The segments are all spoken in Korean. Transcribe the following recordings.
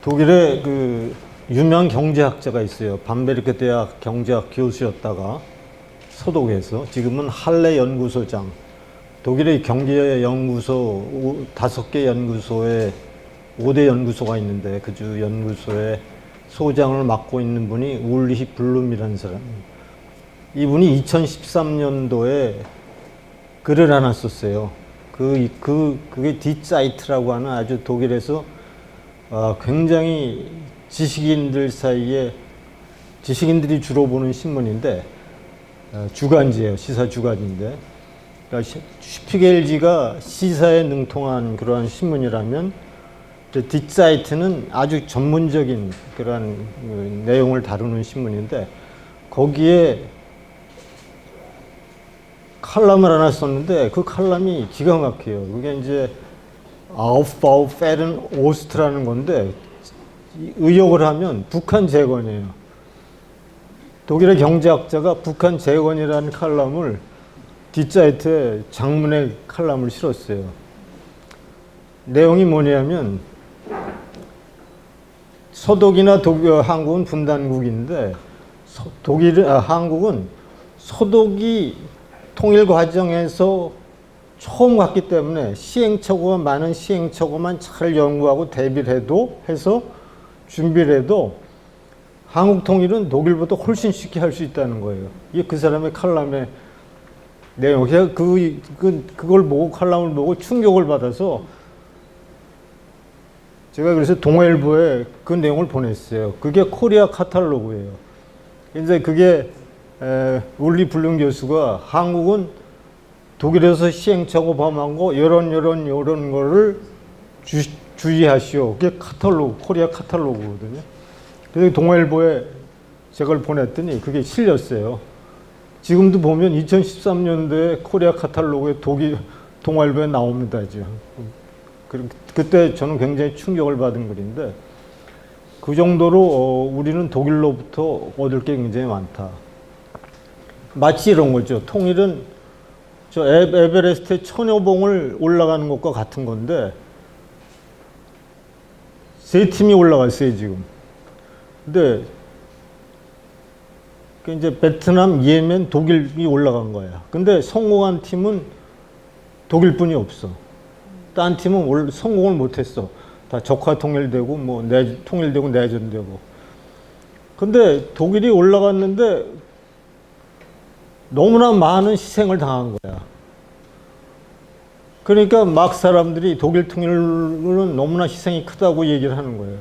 독일에 그 유명 경제학자가 있어요. 밤베르크 대학 경제학 교수였다가 서독에서 지금은 할레 연구소장. 독일의 경제 연구소 5개 연구소에 5대 연구소가 있는데 그 주 연구소의 소장을 맡고 있는 분이 울리히 블룸이라는 사람. 이분이 2013년도에 글을 하나 썼어요. 그게 디자이트라고 하는 아주 독일에서 굉장히 지식인들 사이에 지식인들이 주로 보는 신문인데 주간지예요. 시사 주간지인데 그러니까 슈피겔지가 시사에 능통한 그러한 신문이라면 디자이트는 아주 전문적인 그러한 내용을 다루는 신문인데 거기에 칼럼을 하나 썼는데 그 칼럼이 기가 막혀요. 그게 이제 아우프바우 페른 오스트라는 건데 의역을 하면 북한 재건이에요. 독일의 경제학자가 북한 재건이라는 칼럼을 디자이트에 장문의 칼럼을 실었어요. 내용이 뭐냐면 서독이나 한국은 분단국인데 한국은 서독이 통일 과정에서 처음 갔기 때문에 많은 시행착오만 잘 연구하고 대비를 해서 준비를 해도 한국 통일은 독일보다 훨씬 쉽게 할 수 있다는 거예요. 이게 그 사람의 칼럼의 내용. 그걸 보고 칼럼을 보고 충격을 받아서 제가 그래서 동아일보에 그 내용을 보냈어요. 그게 코리아 카탈로그예요. 이제 그게 울리 블룸 교수가 한국은 독일에서 시행착오 범한 거 이런 거를 주의하시오. 그게 카탈로그, 코리아 카탈로그거든요. 그래서 동아일보에 제가 보냈더니 그게 실렸어요. 지금도 보면 2013년도에 코리아 카탈로그에 동아일보에 나옵니다. 지금. 그때 저는 굉장히 충격을 받은 글인데 그 정도로 우리는 독일로부터 얻을 게 굉장히 많다. 마치 이런 거죠. 통일은 저 에베레스트에 천여봉을 올라가는 것과 같은 건데 세 팀이 올라갔어요 지금. 근데 이제 베트남, 예멘, 독일이 올라간 거야. 근데 성공한 팀은 독일뿐이 없어. 딴 팀은 성공을 못했어. 다 적화 통일되고 통일되고 내전되고. 근데 독일이 올라갔는데 너무나 많은 희생을 당한 거야. 그러니까 막 사람들이 독일 통일은 너무나 희생이 크다고 얘기를 하는 거예요.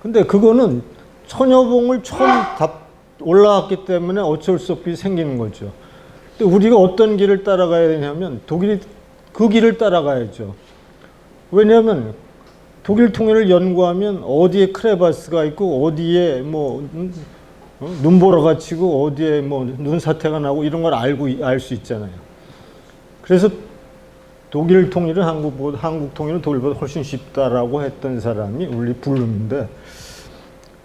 근데 그거는 천여봉을 처음 다 올라왔기 때문에 어쩔 수 없이 생기는 거죠. 근데 우리가 어떤 길을 따라가야 되냐면 독일이 그 길을 따라가야죠. 왜냐하면 독일 통일을 연구하면 어디에 크레바스가 있고 어디에 눈보라가 치고 어디에 눈사태가 나고 이런 걸 알 수 있잖아요. 그래서 독일 통일은 한국 통일은 독일보다 훨씬 쉽다라고 했던 사람이 울리 블룸인데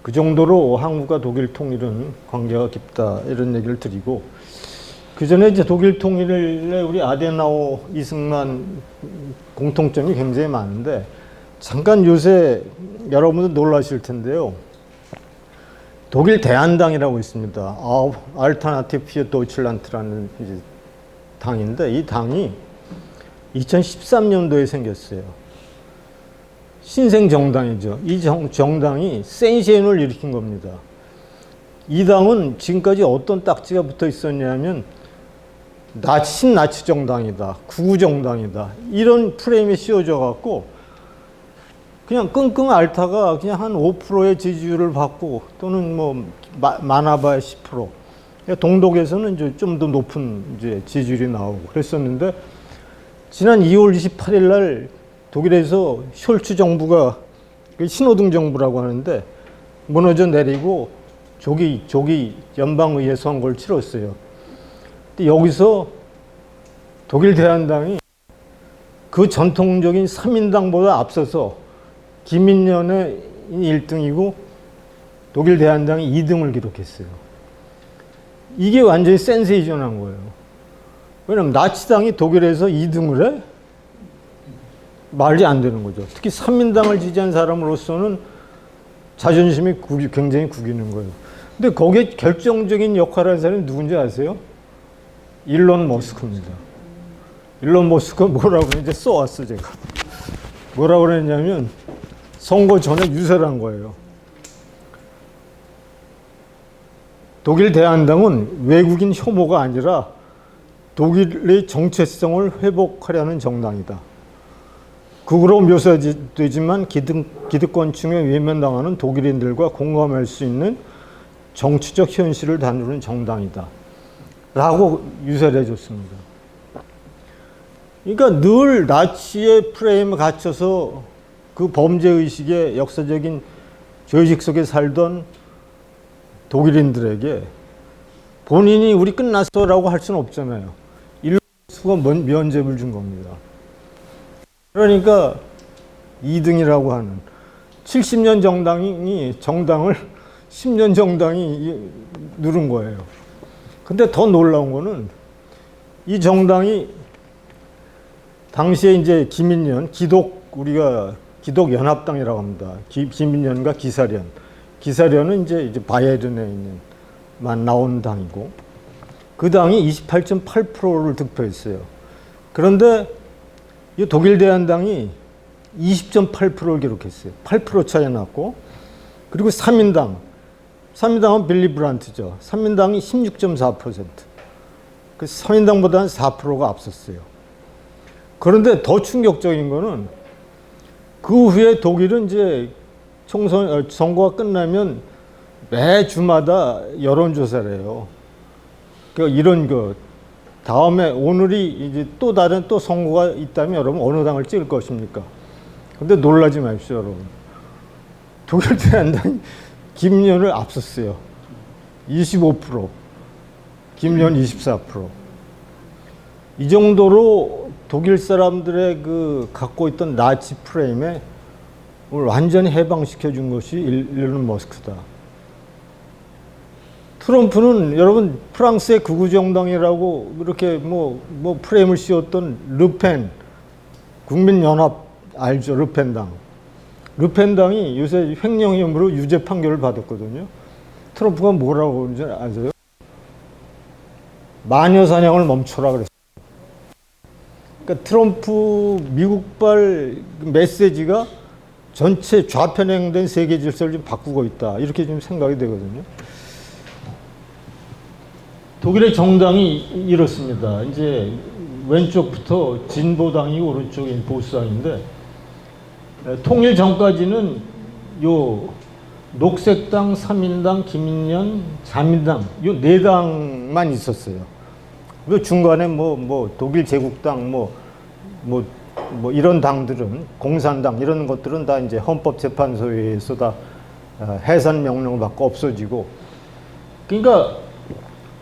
그 정도로 한국과 독일 통일은 관계가 깊다 이런 얘기를 드리고 그 전에 이제 독일 통일에 우리 아데나우, 이승만 공통점이 굉장히 많은데 잠깐 요새 여러분도 놀라실 텐데요. 독일 대한당이라고 있습니다. 알터나티브 피어 도이칠란드라는 당인데 이 당이 2013년도에 생겼어요. 신생 정당이죠. 이 정당이 센시엔을 일으킨 겁니다. 이 당은 지금까지 어떤 딱지가 붙어 있었냐면 신나치 정당이다, 구구 정당이다 이런 프레임에 씌워져 갖고 그냥 끙끙 앓다가 그냥 한 5%의 지지율을 받고 또는 많아봐야 10%. 동독에서는 이제 좀 더 높은 이제 지지율이 나오고 그랬었는데 지난 2월 28일 날 독일에서 숄츠 정부가 신호등 정부라고 하는데 무너져 내리고 조기 연방의회 선거를 치렀어요. 근데 여기서 독일 대한당이 그 전통적인 3인당보다 앞서서 기민련의 1등이고 독일 대한당이 2등을 기록했어요. 이게 완전히 센세이션한 거예요. 왜냐면 나치당이 독일에서 2등을 해? 말이 안 되는 거죠. 특히 삼민당을 지지한 사람으로서는 자존심이 굉장히 구기는 거예요. 근데 거기에 결정적인 역할을 한 사람이 누군지 아세요? 일론 머스크입니다. 일론 머스크가 뭐라고 이제 써왔어, 제가. 뭐라고 그랬냐면 선거 전에 유세를 한 거예요. 독일 대한당은 외국인 혐오가 아니라 독일의 정체성을 회복하려는 정당이다. 극으로 묘사되지만 기득권층에 외면당하는 독일인들과 공감할 수 있는 정치적 현실을 다루는 정당이다. 라고 유세를 해줬습니다. 그러니까 늘 나치의 프레임에 갇혀서 그 범죄의식의 역사적인 조직 속에 살던 독일인들에게 본인이 우리 끝났어라고 할 수는 없잖아요. 일수가 면죄부를 준 겁니다. 그러니까 2등이라고 하는 70년 정당을 10년 정당이 누른 거예요. 근데 더 놀라운 거는 이 정당이 당시에 이제 김인년, 우리가 기독연합당이라고 합니다. 김인년과 기사련. 기사련은 이제 바이에른에 있는 나온 당이고, 그 당이 28.8%를 득표했어요. 그런데 이 독일 대한당이 20.8%를 기록했어요. 8% 차이 났고, 그리고 3인당은 빌리 브란트죠. 3인당이 16.4%. 그 3인당보다는 4%가 앞섰어요. 그런데 더 충격적인 거는 그 후에 독일은 이제 선거가 끝나면 매 주마다 여론조사를 해요. 그러니까 이런 다음에 오늘이 이제 또 다른 선거가 있다면 여러분 어느 당을 찍을 것입니까? 근데 놀라지 마십시오, 여러분. 독일 대한당이 김연을 앞섰어요. 25%, 김연 24%. 이 정도로 독일 사람들의 갖고 있던 나치 프레임에 완전히 해방시켜 준 것이 일론 머스크다. 트럼프는 여러분 프랑스의 극우 정당이라고 이렇게 프레임을 씌웠던 르펜, 국민연합 알죠? 르펜당. 르펜당이 요새 횡령 혐의로 유죄 판결을 받았거든요. 트럼프가 뭐라고 그러는지 아세요? 마녀 사냥을 멈춰라 그랬어요. 그러니까 트럼프 미국발 메시지가 전체 좌편행된 세계 질서를 좀 바꾸고 있다. 이렇게 좀 생각이 되거든요. 독일의 정당이 이렇습니다. 이제 왼쪽부터 진보당이 오른쪽인 보수당인데, 통일 전까지는 요 녹색당, 3인당, 김인년, 자민당 요 네 당만 있었어요. 그 중간에 독일 제국당 이런 당들은 공산당 이런 것들은 다 이제 헌법재판소에서 다 해산 명령을 받고 없어지고, 그러니까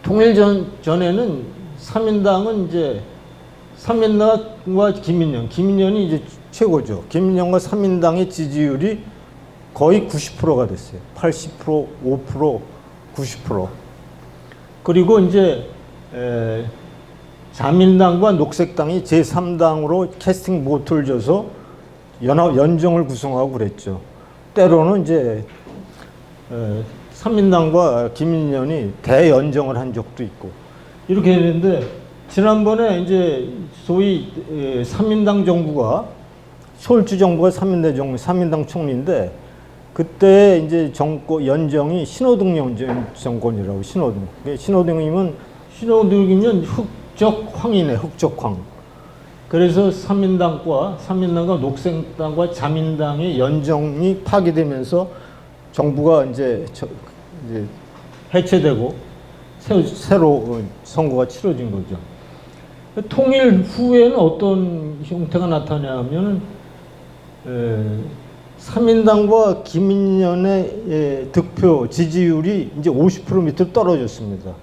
통일 전에는 3인당은 이제 3인당과 김인년이 이제 최고죠. 김인년과 3인당의 지지율이 거의 90%가 됐어요. 80%, 5%, 90%. 그리고 이제 자민당과 녹색당이 제3당으로 캐스팅 보트를 줘서 연정을 구성하고 그랬죠. 때로는 이제 3인당과 김인년이 대연정을 한 적도 있고 이렇게 했는데, 지난번에 이제 소위 3인당 정부가, 숄츠 정부가 3인당 총리인데, 그때 이제 연정이 신호등 정권이라고. 신호등이면 흑적황이네, 흑적황. 그래서 3인당과 녹색당과 자민당의 연정이 파기되면서 정부가 이제 해체되고 새로 선거가 치러진 거죠. 통일 후에는 어떤 형태가 나타나냐면 3인당과 김인년의 득표 지지율이 이제 50% 밑으로 떨어졌습니다.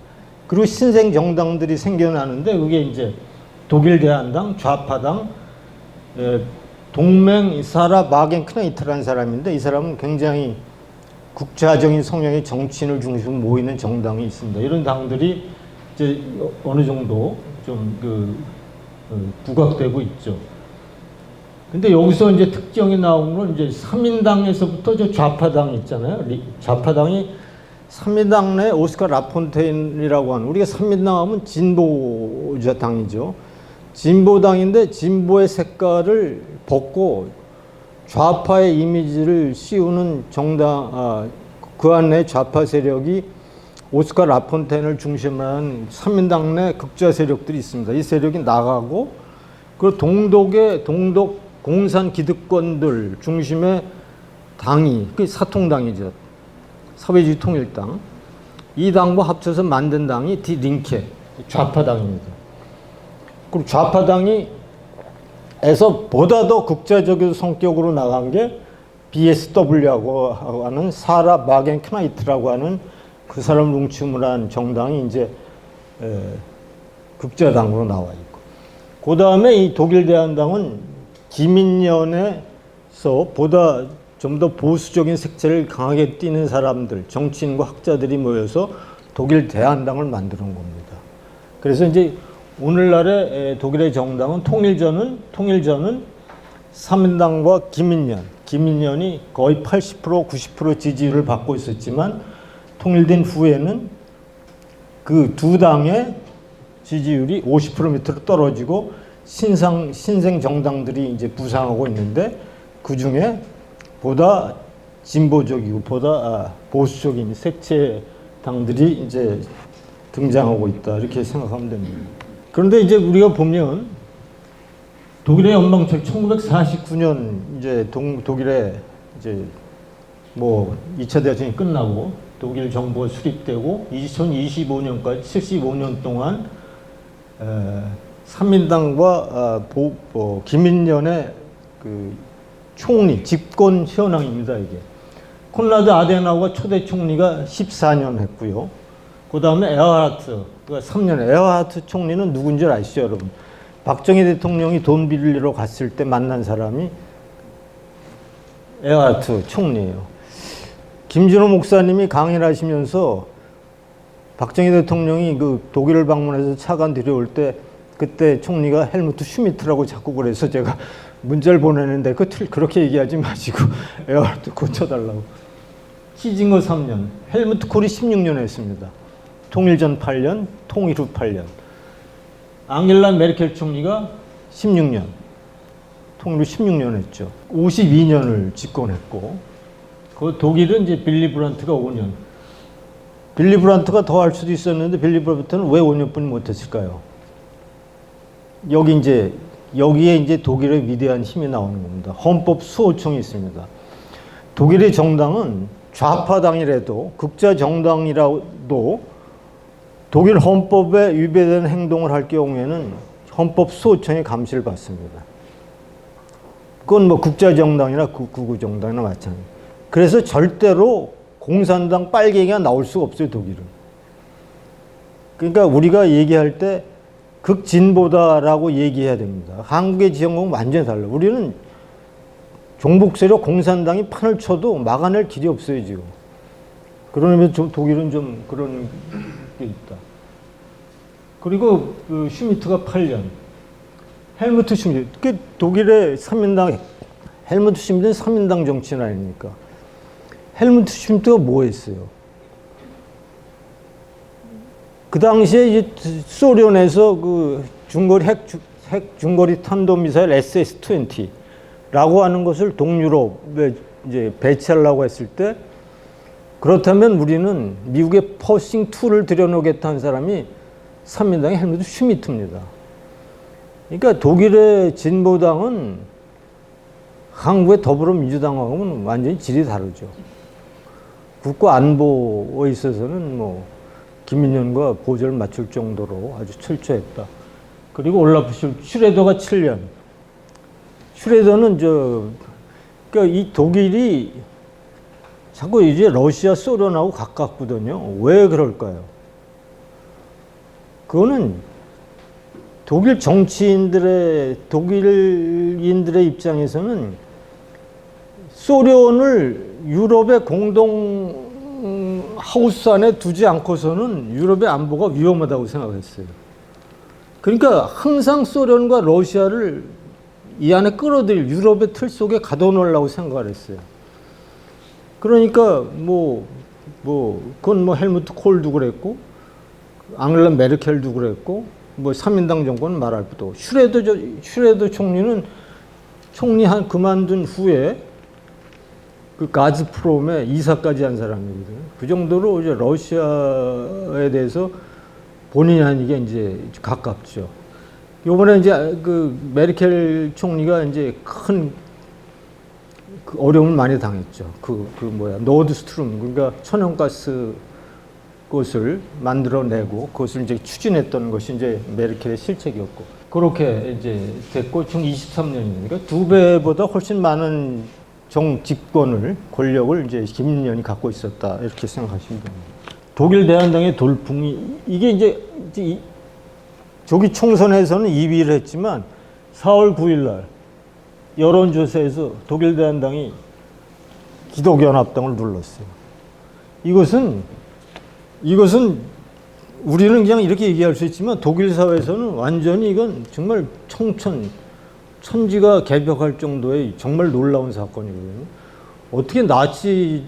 그리고 신생 정당들이 생겨나는데, 그게 이제 독일 대한당, 좌파당, 동맹 사라 마겐크나이트라는 사람인데, 이 사람은 굉장히 국자적인 성향의 정치인을 중심으로 모이는 정당이 있습니다. 이런 당들이 이제 어느 정도 좀 부각되고 있죠. 근데 여기서 이제 특징이 나온 건 이제 3인당에서부터 저 좌파당 있잖아요. 좌파당이 3인당 내 오스카 라폰테인이라고 하는, 우리가 3인당 하면 진보자당이죠. 진보당인데 진보의 색깔을 벗고 좌파의 이미지를 씌우는 정당, 그 안에 좌파 세력이 오스카 라폰테인을 중심으로 한 3인당 내 극좌 세력들이 있습니다. 이 세력이 나가고, 그 동독 공산 기득권들 중심의 당이, 그 사통당이죠. 사회주의 통일당. 이 당과 합쳐서 만든 당이 디-링케, 좌파당입니다. 그리고 좌파당이 에서 보다 더 극좌적인 성격으로 나간 게 BSW라고 하는 사라 마겐크나이트라고 하는 그 사람 뭉침을 한 정당이 이제 극좌당으로 나와 있고, 그 다음에 이 독일 대한당은 기민연에서 보다 좀 더 보수적인 색채를 강하게 띠는 사람들, 정치인과 학자들이 모여서 독일 대한당을 만드는 겁니다. 그래서 이제 오늘날의 독일의 정당은 통일전은 3인당과 기민연이 거의 80% 90% 지지율을 받고 있었지만, 통일된 후에는 그 두 당의 지지율이 50% 밑으로 떨어지고 신생 정당들이 이제 부상하고 있는데, 그 중에 보다 진보적이고 보다 보수적인 색채 당들이 이제 등장하고 있다, 이렇게 생각하면 됩니다. 그런데 이제 우리가 보면 독일의 연방철 1949년 이제 독일의 이제 뭐 2차 대전이 끝나고 독일 정부가 수립되고 2025년까지 75년 동안 3인당과 기민연의 그 총리, 집권 현황입니다, 이게. 콘라드 아데나우가 초대 총리가 14년 했고요. 그 다음에 에어하르트가 3년. 에어하르트 총리는 누군지 아시죠, 여러분? 박정희 대통령이 돈 빌리러 갔을 때 만난 사람이 에어하르트 총리예요. 김준호 목사님이 강의를 하시면서 박정희 대통령이 그 독일을 방문해서 차관 들여올 때 그때 총리가 헬무트 슈미트라고 자꾸 그래서 제가 문자를 보내는데 그렇게 얘기하지 마시고 에어하르트 고쳐달라고. 키징거 3년, 헬무트 콜이 16년 했습니다. 통일전 8년, 통일 후 8년. 앙겔라 메르켈 총리가 16년, 통일 후 16년 했죠. 52년을 집권했고, 그 독일은 이제 빌리 브란트가 5년. 빌리 브란트가 더 할 수도 있었는데 빌리 브란트는 왜 5년뿐이 못했을까요? 여기에 이제 독일의 위대한 힘이 나오는 겁니다. 헌법 수호청이 있습니다. 독일의 정당은 좌파당이라도 극좌 정당이라도 독일 헌법에 위배되는 행동을 할 경우에는 헌법 수호청의 감시를 받습니다. 그건 뭐 극좌 정당이나 극우 정당이나 마찬가지. 그래서 절대로 공산당 빨갱이가 나올 수가 없어요, 독일은. 그러니까 우리가 얘기할 때 극진보다라고 얘기해야 됩니다. 한국의 지형과는 완전히 달라요. 우리는 종북 세력 공산당이 판을 쳐도 막아낼 길이 없어요, 지금. 그러면 독일은 좀 그런 게 있다. 그리고 그 슈미트가 8년. 헬무트 슈미트. 그 독일의 3인당, 헬무트 슈미트는 3인당 정치인 아닙니까? 헬무트 슈미트가 뭐 했어요? 그 당시에 이제 소련에서 그 중거리 핵 중거리 탄도미사일 SS-20라고 하는 것을 동유럽에 이제 배치하려고 했을 때, 그렇다면 우리는 미국의 퍼싱2를 들여놓겠다는 사람이 3인당의 헬무트 슈미트입니다. 그러니까 독일의 진보당은 한국의 더불어민주당하고는 완전히 질이 다르죠. 국가 안보에 있어서는 뭐 기민연과 보조를 맞출 정도로 아주 철저했다. 그리고 올라프 슈레더가 7년. 슈레더는 그러니까 이 독일이 자꾸 이제 러시아, 소련하고 가깝거든요. 왜 그럴까요? 그거는 독일인들의 입장에서는 소련을 유럽의 공동 하우스 안에 두지 않고서는 유럽의 안보가 위험하다고 생각했어요. 그러니까 항상 소련과 러시아를 이 안에 끌어들일 유럽의 틀 속에 가둬놓으려고 생각을 했어요. 그러니까 그건 헬무트 콜도 그랬고 앙겔라 메르켈도 그랬고 3인당 정권은 말할 것도 없고 슈레더 총리는 총리 그만둔 후에 그 가즈프롬의 이사까지 한 사람이거든요. 그 정도로 이제 러시아에 대해서 본인이 아니게 이제 가깝죠. 요번에 이제 그 메르켈 총리가 이제 큰 그 어려움을 많이 당했죠. 노드스트룸, 그러니까 천연가스 것을 만들어내고 그것을 이제 추진했던 것이 이제 메르켈의 실책이었고, 그렇게 이제 됐고, 지금 23년이니까 2배보다 훨씬 많은 정집권을, 권력을 이제 김민연이 갖고 있었다, 이렇게 생각하시면 됩니다. 독일 대한당의 돌풍이, 이게 이제 조기 총선에서는 2위를 했지만 4월 9일 날 여론조사에서 독일 대한당이 기독연합당을 눌렀어요. 이것은 우리는 그냥 이렇게 얘기할 수 있지만 독일 사회에서는 완전히 이건 정말 천지가 개벽할 정도의 정말 놀라운 사건이거든요. 어떻게 나치에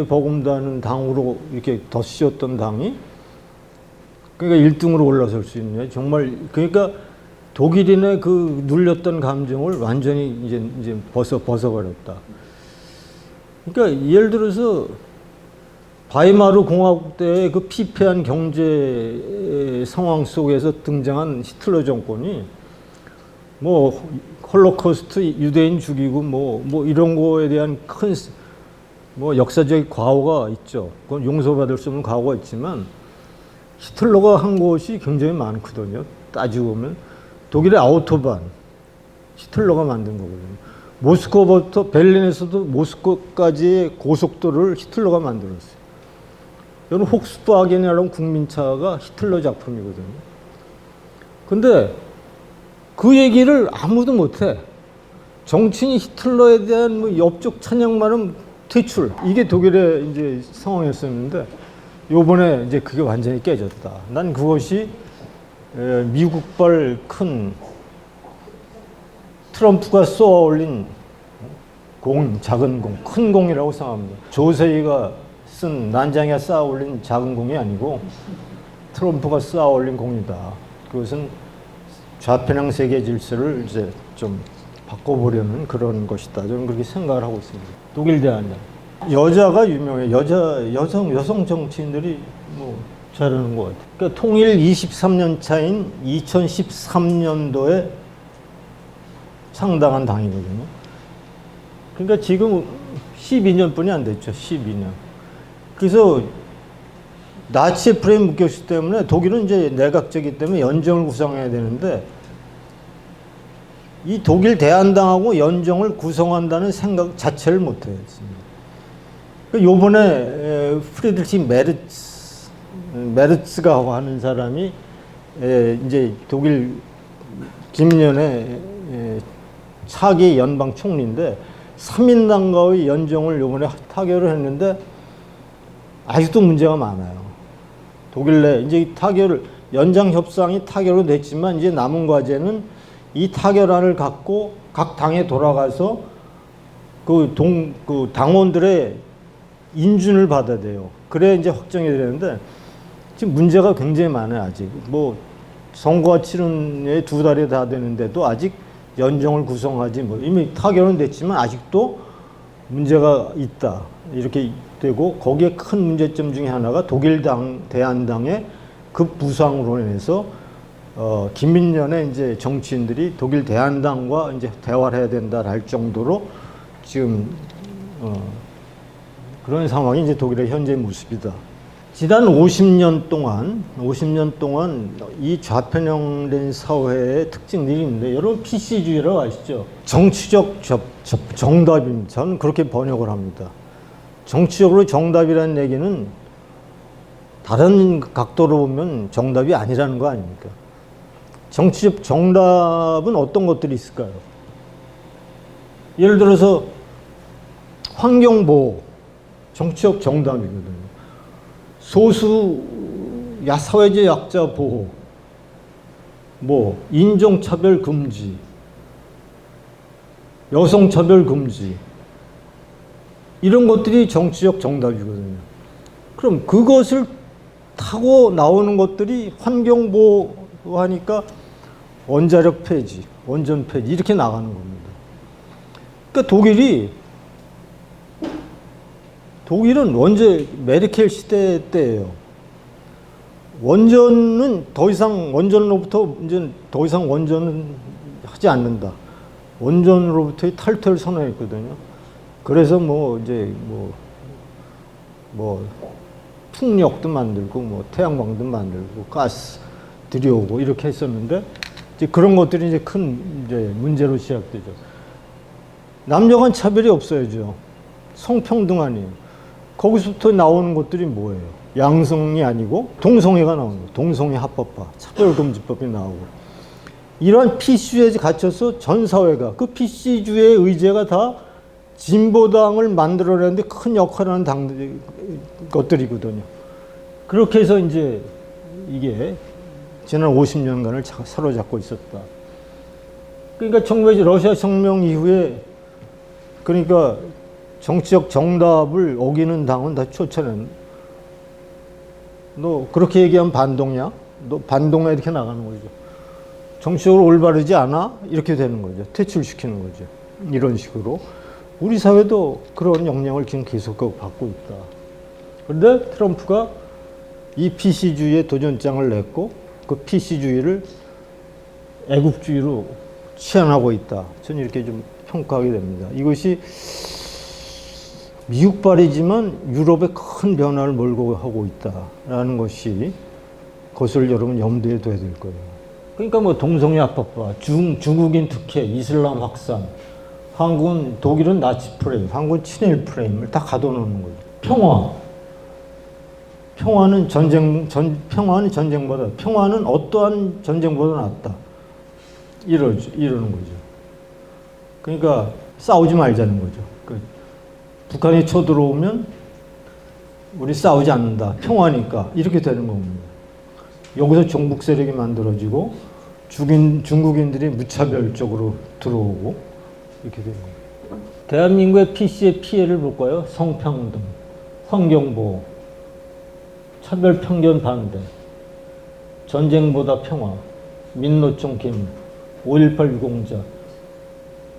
버금다는 당으로 이렇게 덧씌웠던 당이 그러니까 1등으로 올라설 수 있냐. 정말, 그러니까 독일인의 그 눌렸던 감정을 완전히 이제 벗어버렸다. 그러니까 예를 들어서 바이마르 공화국 때의 그 피폐한 경제 상황 속에서 등장한 히틀러 정권이 홀로코스트 유대인 죽이고 이런 거에 대한 큰 역사적 과오가 있죠. 그건 용서받을 수 없는 과오가 있지만 히틀러가 한 것이 굉장히 많거든요. 따지고 보면 독일의 아우토반 히틀러가 만든 거거든요. 모스크바부터 베를린에서도 모스크바까지의 고속도로를 히틀러가 만들었어요. 이건 폭스바겐이라는 국민차가 히틀러 작품이거든요. 근데 그 얘기를 아무도 못해. 정치인이 히틀러에 대한 엽적 찬양만은 퇴출. 이게 독일의 이제 상황이었었는데, 요번에 이제 그게 완전히 깨졌다. 난 그것이 미국발 큰 트럼프가 쏘아 올린 작은 공, 큰 공이라고 생각합니다. 조세이가 쓴 난장이가 쌓아 올린 작은 공이 아니고 트럼프가 쌓아 올린 공이다. 그것은 좌편향 세계 질서를 이제 좀 바꿔보려는 그런 것이다. 저는 그렇게 생각을 하고 있습니다. 독일 대한당. 여자가 유명해. 여성 정치인들이 잘하는 것 같아요. 그러니까 통일 23년 차인 2013년도에 상당한 당이거든요. 그러니까 지금 12년뿐이 안 됐죠. 12년. 그래서 나치의 프레임 묶였기 때문에 독일은 이제 내각제이기 때문에 연정을 구성해야 되는데, 이 독일 대한당하고 연정을 구성한다는 생각 자체를 못 해요. 요번에 프리드리히 메르츠가 하는 사람이 이제 독일 김연의 차기 연방 총리인데 3인당과의 연정을 요번에 타결을 했는데 아직도 문제가 많아요. 독일 내 이제 연장 협상이 타결로 됐지만 이제 남은 과제는 이 타결안을 갖고 각 당에 돌아가서 그 당원들의 인준을 받아야 돼요. 그래야 이제 확정이 되는데 지금 문제가 굉장히 많아요. 아직 선거가 치른에 2달이 다 되는데도 아직 연정을 구성하지 이미 타결은 됐지만 아직도 문제가 있다. 이렇게 되고, 거기에 큰 문제점 중에 하나가 독일 대한당의 급부상으로 인해서 김민연의 이제 정치인들이 독일 대한당과 이제 대화를 해야 된다 할 정도로 지금 그런 상황이 이제 독일의 현재 모습이다. 지난 50년 동안 이 좌편향된 사회의 특징들이 있는데, 여러분 PC주의라고 아시죠? 정치적 정답입니다. 저는 그렇게 번역을 합니다. 정치적으로 정답이라는 얘기는 다른 각도로 보면 정답이 아니라는 거 아닙니까? 정치적 정답은 어떤 것들이 있을까요? 예를 들어서 환경보호, 정치적 정답이거든요. 사회적 약자 보호, 인종차별 금지, 여성 차별 금지 이런 것들이 정치적 정답이거든요. 그럼 그것을 타고 나오는 것들이 환경 보호하니까 원자력 폐지, 원전 폐지 이렇게 나가는 겁니다. 그러니까 독일은 원제 메르켈 시대 때예요. 원전으로부터 이제 더 이상 원전은 하지 않는다. 원전으로부터의 탈퇴를 선언했거든요. 그래서 풍력도 만들고 태양광도 만들고 가스 들여오고 이렇게 했었는데 이제 그런 것들이 이제 큰 문제로 시작되죠. 남녀 간 차별이 없어야죠. 성평등하니 거기서부터 나오는 것들이 뭐예요? 양성이 아니고 동성애가 나오는 거예요. 동성애 합법화, 차별금지법이 나오고 이러한 PC주의에 갇혀서 전 사회가 그 PC주의의 의제가 다 진보당을 만들어내는데 큰 역할을 하는 것들이거든요. 그렇게 해서 이제 이게 지난 50년간을 사로잡고 있었다. 그러니까 러시아 혁명 이후에 그러니까 정치적 정답을 어기는 당은 다 쫓아낸. 너 그렇게 얘기하면 반동이야? 너 반동이야? 이렇게 나가는 거죠. 정치적으로 올바르지 않아? 이렇게 되는 거죠. 퇴출시키는 거죠. 이런 식으로. 우리 사회도 그런 영향을 지금 계속 받고 있다. 그런데 트럼프가 이 PC주의에 도전장을 냈고 그 PC주의를 애국주의로 치환하고 있다. 저는 이렇게 좀 평가하게 됩니다. 이것이 미국발이지만 유럽에 큰 변화를 몰고 하고 있다라는 것을 여러분 염두에 둬야 될 거예요. 그러니까 동성애 합법화, 중국인 특혜, 이슬람 확산, 독일은 나치 프레임, 한국은 친일 프레임을 다 가둬놓는 거죠. 평화는 전쟁보다, 평화는 어떠한 전쟁보다 낫다. 이러는 거죠. 그러니까 싸우지 말자는 거죠. 북한이 쳐들어오면 우리 싸우지 않는다. 평화니까. 이렇게 되는 겁니다. 여기서 종북 세력이 만들어지고 중국인들이 무차별적으로 들어오고 이렇게 되는 겁니다. 대한민국의 PC의 피해를 볼까요? 성평등, 환경보호, 차별 편견 반대, 전쟁보다 평화, 민노총 개미, 5.18 유공자,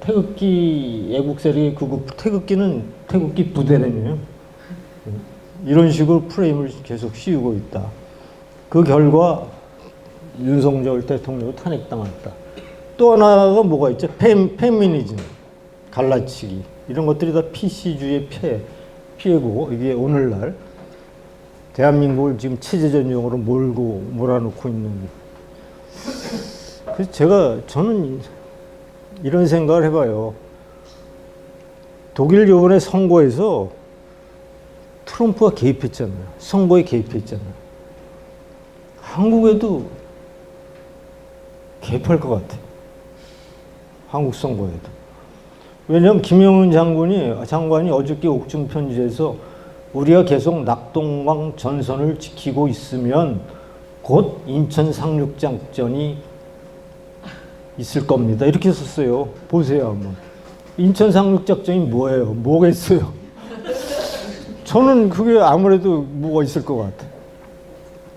태극기 애국 세력의 태극기는 태극기 부대라며요. 이런 식으로 프레임을 계속 씌우고 있다. 그 결과 윤석열 대통령이 탄핵당했다. 또 하나가 뭐가 있죠? 페미니즘, 갈라치기 이런 것들이 다 PC주의의 피해고 이게 오늘날 대한민국을 지금 체제전형으로 몰아놓고 있는. 그래서 저는 이런 생각을 해봐요. 독일 요번에 선거에서 트럼프가 개입했잖아요. 선거에 개입했잖아요. 한국에도 개입할 것 같아요. 한국 선거에도. 왜냐하면 김영은 장관이 어저께 옥중 편지에서 우리가 계속 낙동강 전선을 지키고 있으면 곧 인천 상륙작전이 있을 겁니다. 이렇게 썼어요. 보세요 한번. 인천 상륙작전이 뭐예요? 뭐겠어요? 저는 그게 아무래도 뭐가 있을 것 같아요.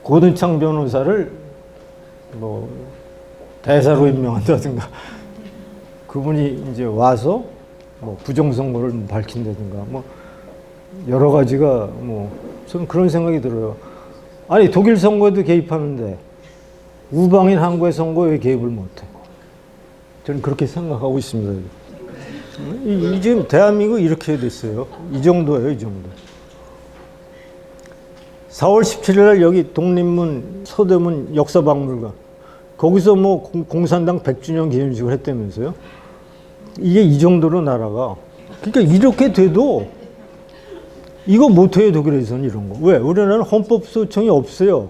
고든창 변호사를 대사로 임명한다든가 그분이 이제 와서 부정선거를 밝힌다든가 여러 가지가 저는 그런 생각이 들어요. 아니 독일 선거에도 개입하는데 우방인 한국의 선거에 개입을 못해. 저는 그렇게 생각하고 있습니다. 지금 대한민국 이렇게 됐어요. 이 정도예요, 이 정도. 4월 17일 날 여기 독립문 서대문 역사박물관 거기서 공산당 100주년 기념식을 했다면서요. 이게 이 정도로 나라가. 그러니까 이렇게 돼도 이거 못해요, 독일에서는 이런 거. 왜? 우리나라는 헌법소청이 없어요.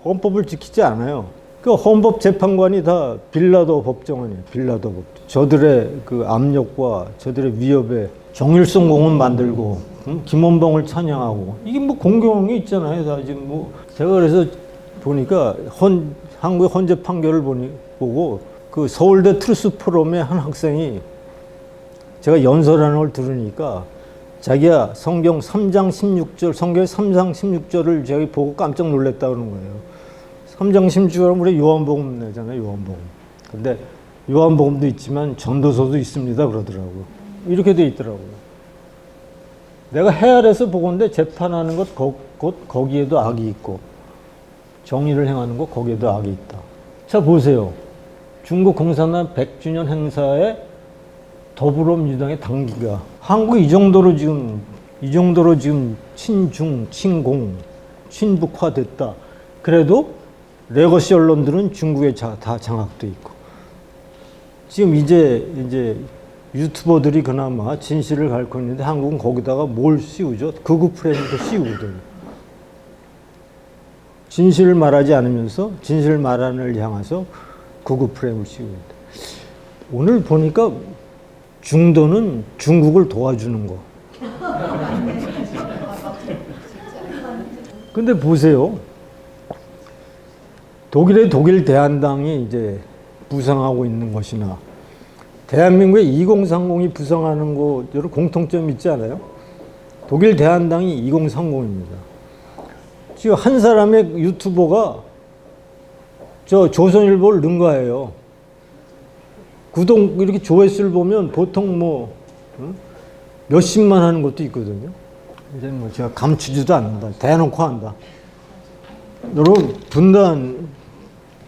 헌법을 지키지 않아요. 그 헌법재판관이 다 빌라도 법정원이에요. 빌라도 법정. 저들의 그 압력과 저들의 위협에 정일성 공원 만들고 김원봉을 찬양하고 이게 공경이 있잖아요. 다 지금 제가 그래서 보니까 한국의 헌재 판결을 보고 그 서울대 트루스 포럼의 한 학생이 제가 연설하는 걸 들으니까 자기야 성경 3장 16절, 성경 3장 16절을 제가 보고 깜짝 놀랐다 그러는 거예요. 3장 16절은 우리 요한복음 내잖아요, 요한복음. 근데 요한복음도 있지만 전도서도 있습니다 그러더라고요. 이렇게 돼 있더라고요. 내가 해 아래서 보건대 재판하는 것 곧 거기에도 악이 있고 정의를 행하는 것 거기에도 악이 있다. 자 보세요. 중국 공산당 100주년 행사에 더불어민주당의 당기가 한국이 이 정도로 지금 친중, 친공, 친북화됐다. 그래도 레거시 언론들은 중국에 다 장악돼 있고 지금 이제 유튜버들이 그나마 진실을 가르치고 있는데 한국은 거기다가 뭘 씌우죠? 극우 프레임도 씌우거든요. 진실을 말하지 않으면서 진실을 말하는 향해서 극우 프레임을 씌웁니다. 오늘 보니까 중도는 중국을 도와주는 거. 근데 보세요. 독일의 독일 대한당이 이제 부상하고 있는 것이나 대한민국의 2030이 부상하는 거 여러 공통점이 있지 않아요? 독일 대한당이 2030입니다. 지금 한 사람의 유튜버가 저 조선일보를 능가해요. 구독 이렇게 조회수를 보면 보통 뭐 몇십만 하는 것도 있거든요. 이제 뭐 제가 감추지도 않는다. 대놓고 한다. 여러분 분단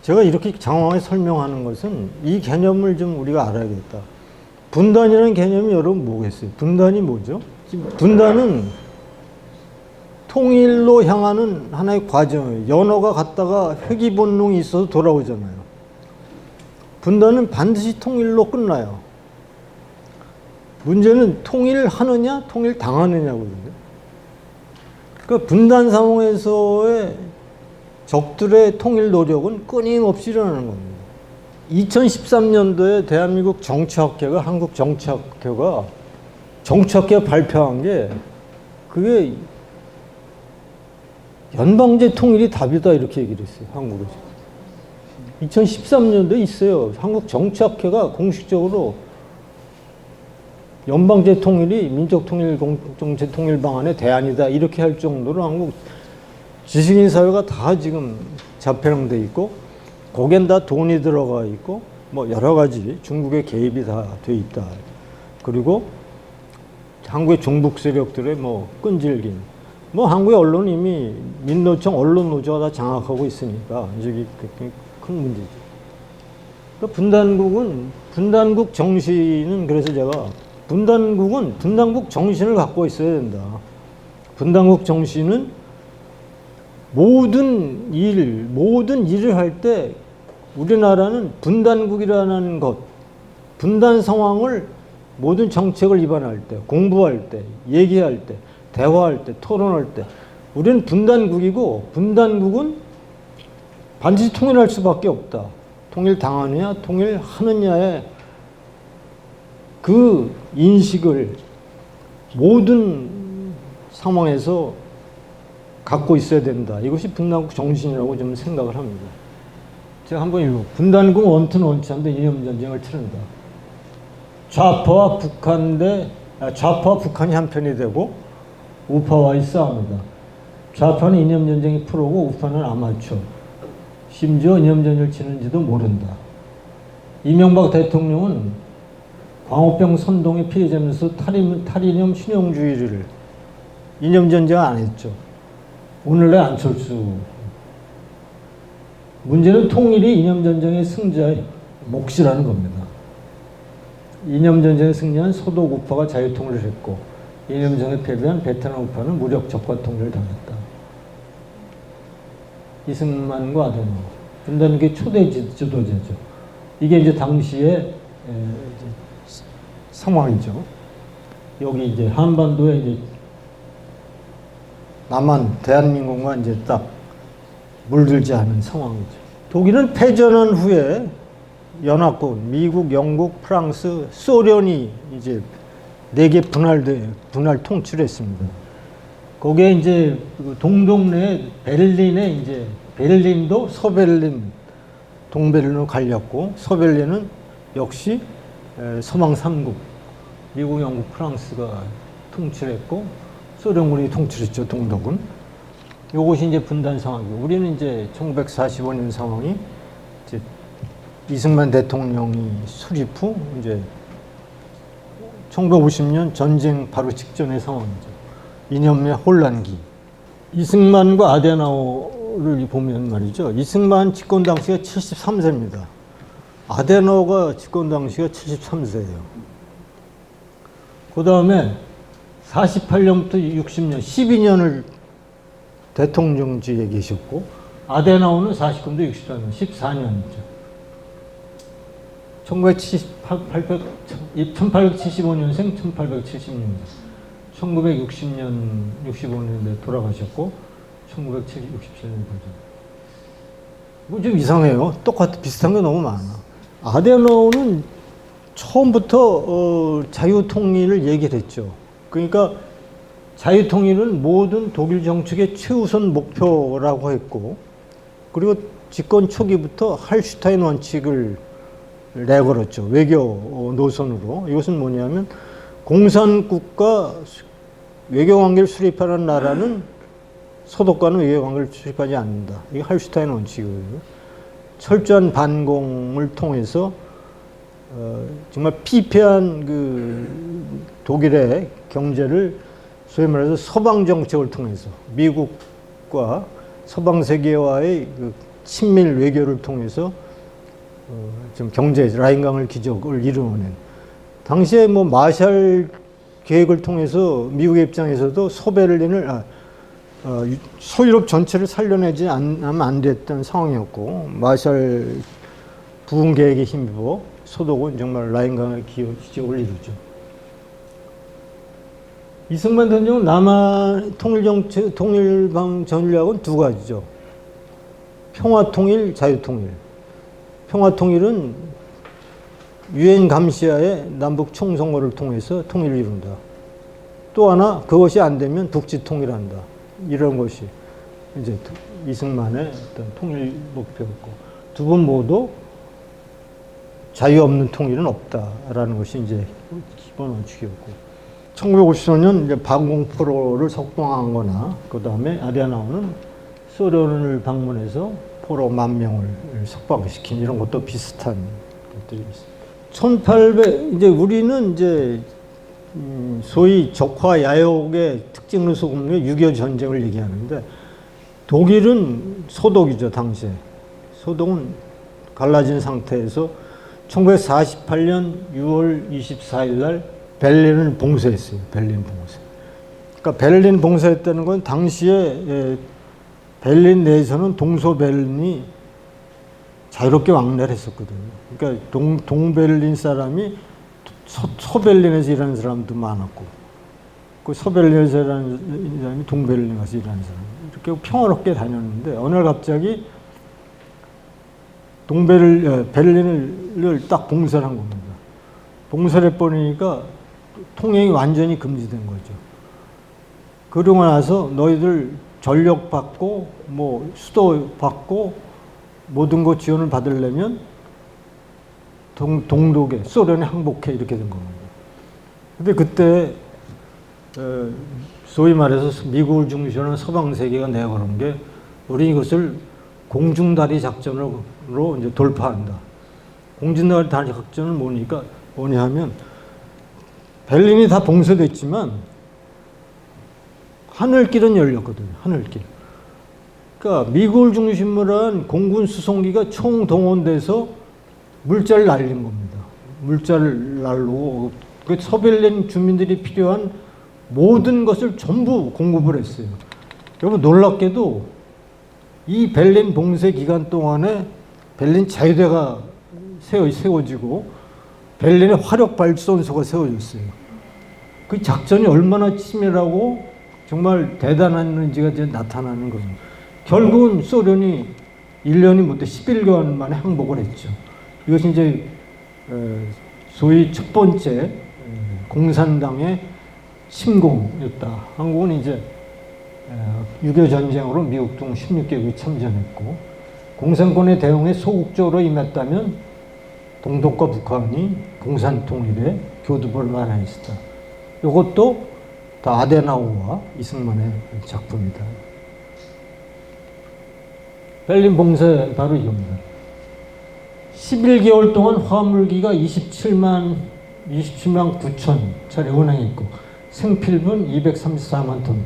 제가 이렇게 장황하게 설명하는 것은 이 개념을 좀 우리가 알아야겠다. 분단이라는 개념이 여러분 뭐겠어요? 분단이 뭐죠? 분단은 통일로 향하는 하나의 과정이에요. 연어가 갔다가 회귀 본능이 있어서 돌아오잖아요. 분단은 반드시 통일로 끝나요. 문제는 통일하느냐, 통일당하느냐거든요. 그러니까 분단 상황에서의 적들의 통일 노력은 끊임없이 일어나는 겁니다. 2013년도에 대한민국 정치학회가, 한국 정치학회가 발표한 게 그게 연방제 통일이 답이다 이렇게 얘기를 했어요. 한국에서. 2013년도에 있어요. 한국 정치학회가 공식적으로 연방제 통일이 민족통일 공동체 통일 방안의 대안이다 이렇게 할 정도로 한국 지식인 사회가 다 지금 자폐령돼 있고 거기엔 다 돈이 들어가 있고 뭐 여러 가지 중국의 개입이 다 돼 있다. 그리고 한국의 종북 세력들의 뭐 끈질김. 뭐 한국의 언론은 이미 민노총 언론 노조가 다 장악하고 있으니까 이게 큰 문제죠. 그러니까 분단국 정신은 그래서 제가 분단국 정신을 갖고 있어야 된다. 분단국 정신은 모든 일을 할 때 우리나라는 분단국이라는 것, 분단 상황을 모든 정책을 입안할 때, 공부할 때, 얘기할 때, 대화할 때, 토론할 때 우리는 분단국이고 분단국은 반드시 통일할 수밖에 없다. 통일당하느냐, 통일하느냐의 그 인식을 모든 상황에서 갖고 있어야 된다. 이것이 분단국 정신이라고 좀 생각을 합니다. 제가 한번 읽어. 분단국 원투는 원치 않는데 이념전쟁을 치른다. 좌파와 북한이 한편이 되고 우파와의 싸움이다. 좌파는 이념전쟁이 프로고 우파는 아마추어. 심지어 이념전쟁을 치는지도 모른다. 이명박 대통령은 광우병 선동의 피해자면서 탈이념 신용주의를 이념전쟁 안 했죠. 오늘날 안철수. 문제는 통일이 이념전쟁의 승자의 몫이라는 겁니다. 이념전쟁에 승리한 소독 우파가 자유통일을 했고 이념전쟁에 패배한 베트남 우파는 무력 적과 통일을 당했다. 이승만과 아데노. 분단국의 초대 지도자죠. 이게 이제 당시의 상황이죠. 여기 이제 한반도에 이제 남한 대한민국만 이제 딱 물들지 않은 상황이죠. 독일은 패전한 후에 연합군, 미국, 영국, 프랑스, 소련이 이제 4개 분할 통출했습니다. 거기에 이제 동동네 베를린에 이제 베를린도 서베를린, 동베를린으로 갈렸고 서베를린은 역시 서방 3국 미국, 영국, 프랑스가 통치했고 소련군이 통치했죠. 동독은. 이것이 이제 분단 상황이고 우리는 이제 1945년 상황이 이제 이승만 대통령이 수립 후 이제 1950년 전쟁 바로 직전의 상황이죠. 이념의 혼란기. 이승만과 아데나우를 보면 말이죠. 이승만 집권 당시가 73세입니다. 아데나우가 집권 당시가 73세예요. 그 다음에 48년부터 60년, 12년을 대통령직에 계셨고 아데나우는 49년부터 64년, 14년이죠. 1875년생, 1870년생. 1960년, 65년에 돌아가셨고 1967년 뭐 좀 이상해요. 비슷한 게 너무 많아. 아데나우는 처음부터 자유통일을 얘기를 했죠. 그러니까 자유통일은 모든 독일 정책의 최우선 목표라고 했고 그리고 집권 초기부터 할슈타인 원칙을 내걸었죠. 외교 노선으로. 이것은 뭐냐면 공산국가 외교관계를 수립하는 나라는 소독과는 외교관계를 수립하지 않는다. 이게 할슈타인 원칙이에요. 철저한 반공을 통해서 정말 피폐한 그 독일의 경제를 소위 말해서 서방 정책을 통해서 미국과 서방 세계와의 그 친밀 외교를 통해서 좀 경제 라인강을 기적을 이루어낸 당시에 뭐 마샬 계획을 통해서 미국의 입장에서도 소베를린을 소유럽 전체를 살려내지 않으면 안 됐던 상황이었고 마샬 부흥 계획에 힘입어 소독은 정말 라인강을 기적을 이루죠. 이승만 대통령 남한 통일방 전략은 두 가지죠. 평화통일, 자유통일. 평화통일은 유엔 감시하에 남북 총선거를 통해서 통일을 이룬다. 또 하나 그것이 안 되면 북지통일한다. 이런 것이 이제 이승만의 어떤 통일 목표였고 두 분 모두 자유 없는 통일은 없다라는 것이 이제 기본 원칙이었고 1950년 이제 반공포로를 석방한 그 다음에 아데나우는 소련을 방문해서 포로 10,000명을 석방시킨 이런 것도 비슷한 것들이 있습니다. 1800 이제 우리는 이제 소위 적화 야욕의 특징을 소금로 6.25 전쟁을 얘기하는데 독일은 소독이죠 당시에. 소독은 갈라진 상태에서 1948년 6월 24일 날 베를린을 봉쇄했어요. 베를린 봉쇄. 그러니까 베를린 봉쇄했다는 건 당시에 베를린 내에서는 동서베를린이 자유롭게 왕래를 했었거든요. 그러니까 동베를린 사람이 서베를린에서 일하는 사람도 많았고, 그 서베를린에서 일하는 사람이 동베를린 가서 일하는 사람. 이렇게 평화롭게 다녔는데, 어느 날 갑자기 베를린을 딱 봉쇄를 한 겁니다. 봉쇄를 해버리니까 통행이 완전히 금지된 거죠. 그러고 나서 너희들 전력 받고, 뭐, 수도 받고, 모든 거 지원을 받으려면 동독에, 소련에 항복해 이렇게 된 겁니다. 근데 그때, 소위 말해서 미국을 중심으로 서방 세계가 내걸은 게, 우리 이것을 공중다리 작전으로 이제 돌파한다. 공중다리 작전은 뭐냐 하면, 베를린이 다 봉쇄됐지만, 하늘길은 열렸거든요. 하늘길. 그러니까 미국을 중심으로 한 공군 수송기가 총동원돼서 물자를 날린 겁니다. 물자를 날르고 그 서베를린 주민들이 필요한 모든 것을 전부 공급을 했어요. 여러분 놀랍게도 이 베를린 봉쇄 기간 동안에 베를린 자유대가 세워지고 베를린의 화력 발전소가 세워졌어요. 그 작전이 얼마나 치밀하고 정말 대단한지가 이제 나타나는 거죠. 결국은 소련이 1년이 못해 11개월 만에 항복을 했죠. 이것이 이제 소위 첫 번째 공산당의 침공이었다. 한국은 이제 6.25 전쟁으로 미국 등 16개국이 참전했고 공산권의 대응에 소극적으로 임했다면 동독과 북한이 공산 통일에 교두보를 만행했다. 이것도 다 아데나우어와 이승만의 작품이다. 베를린 봉쇄 바로 이겁니다. 11개월 동안 화물기가 27만 9천 차례 운행했고 생필분 234만 톤,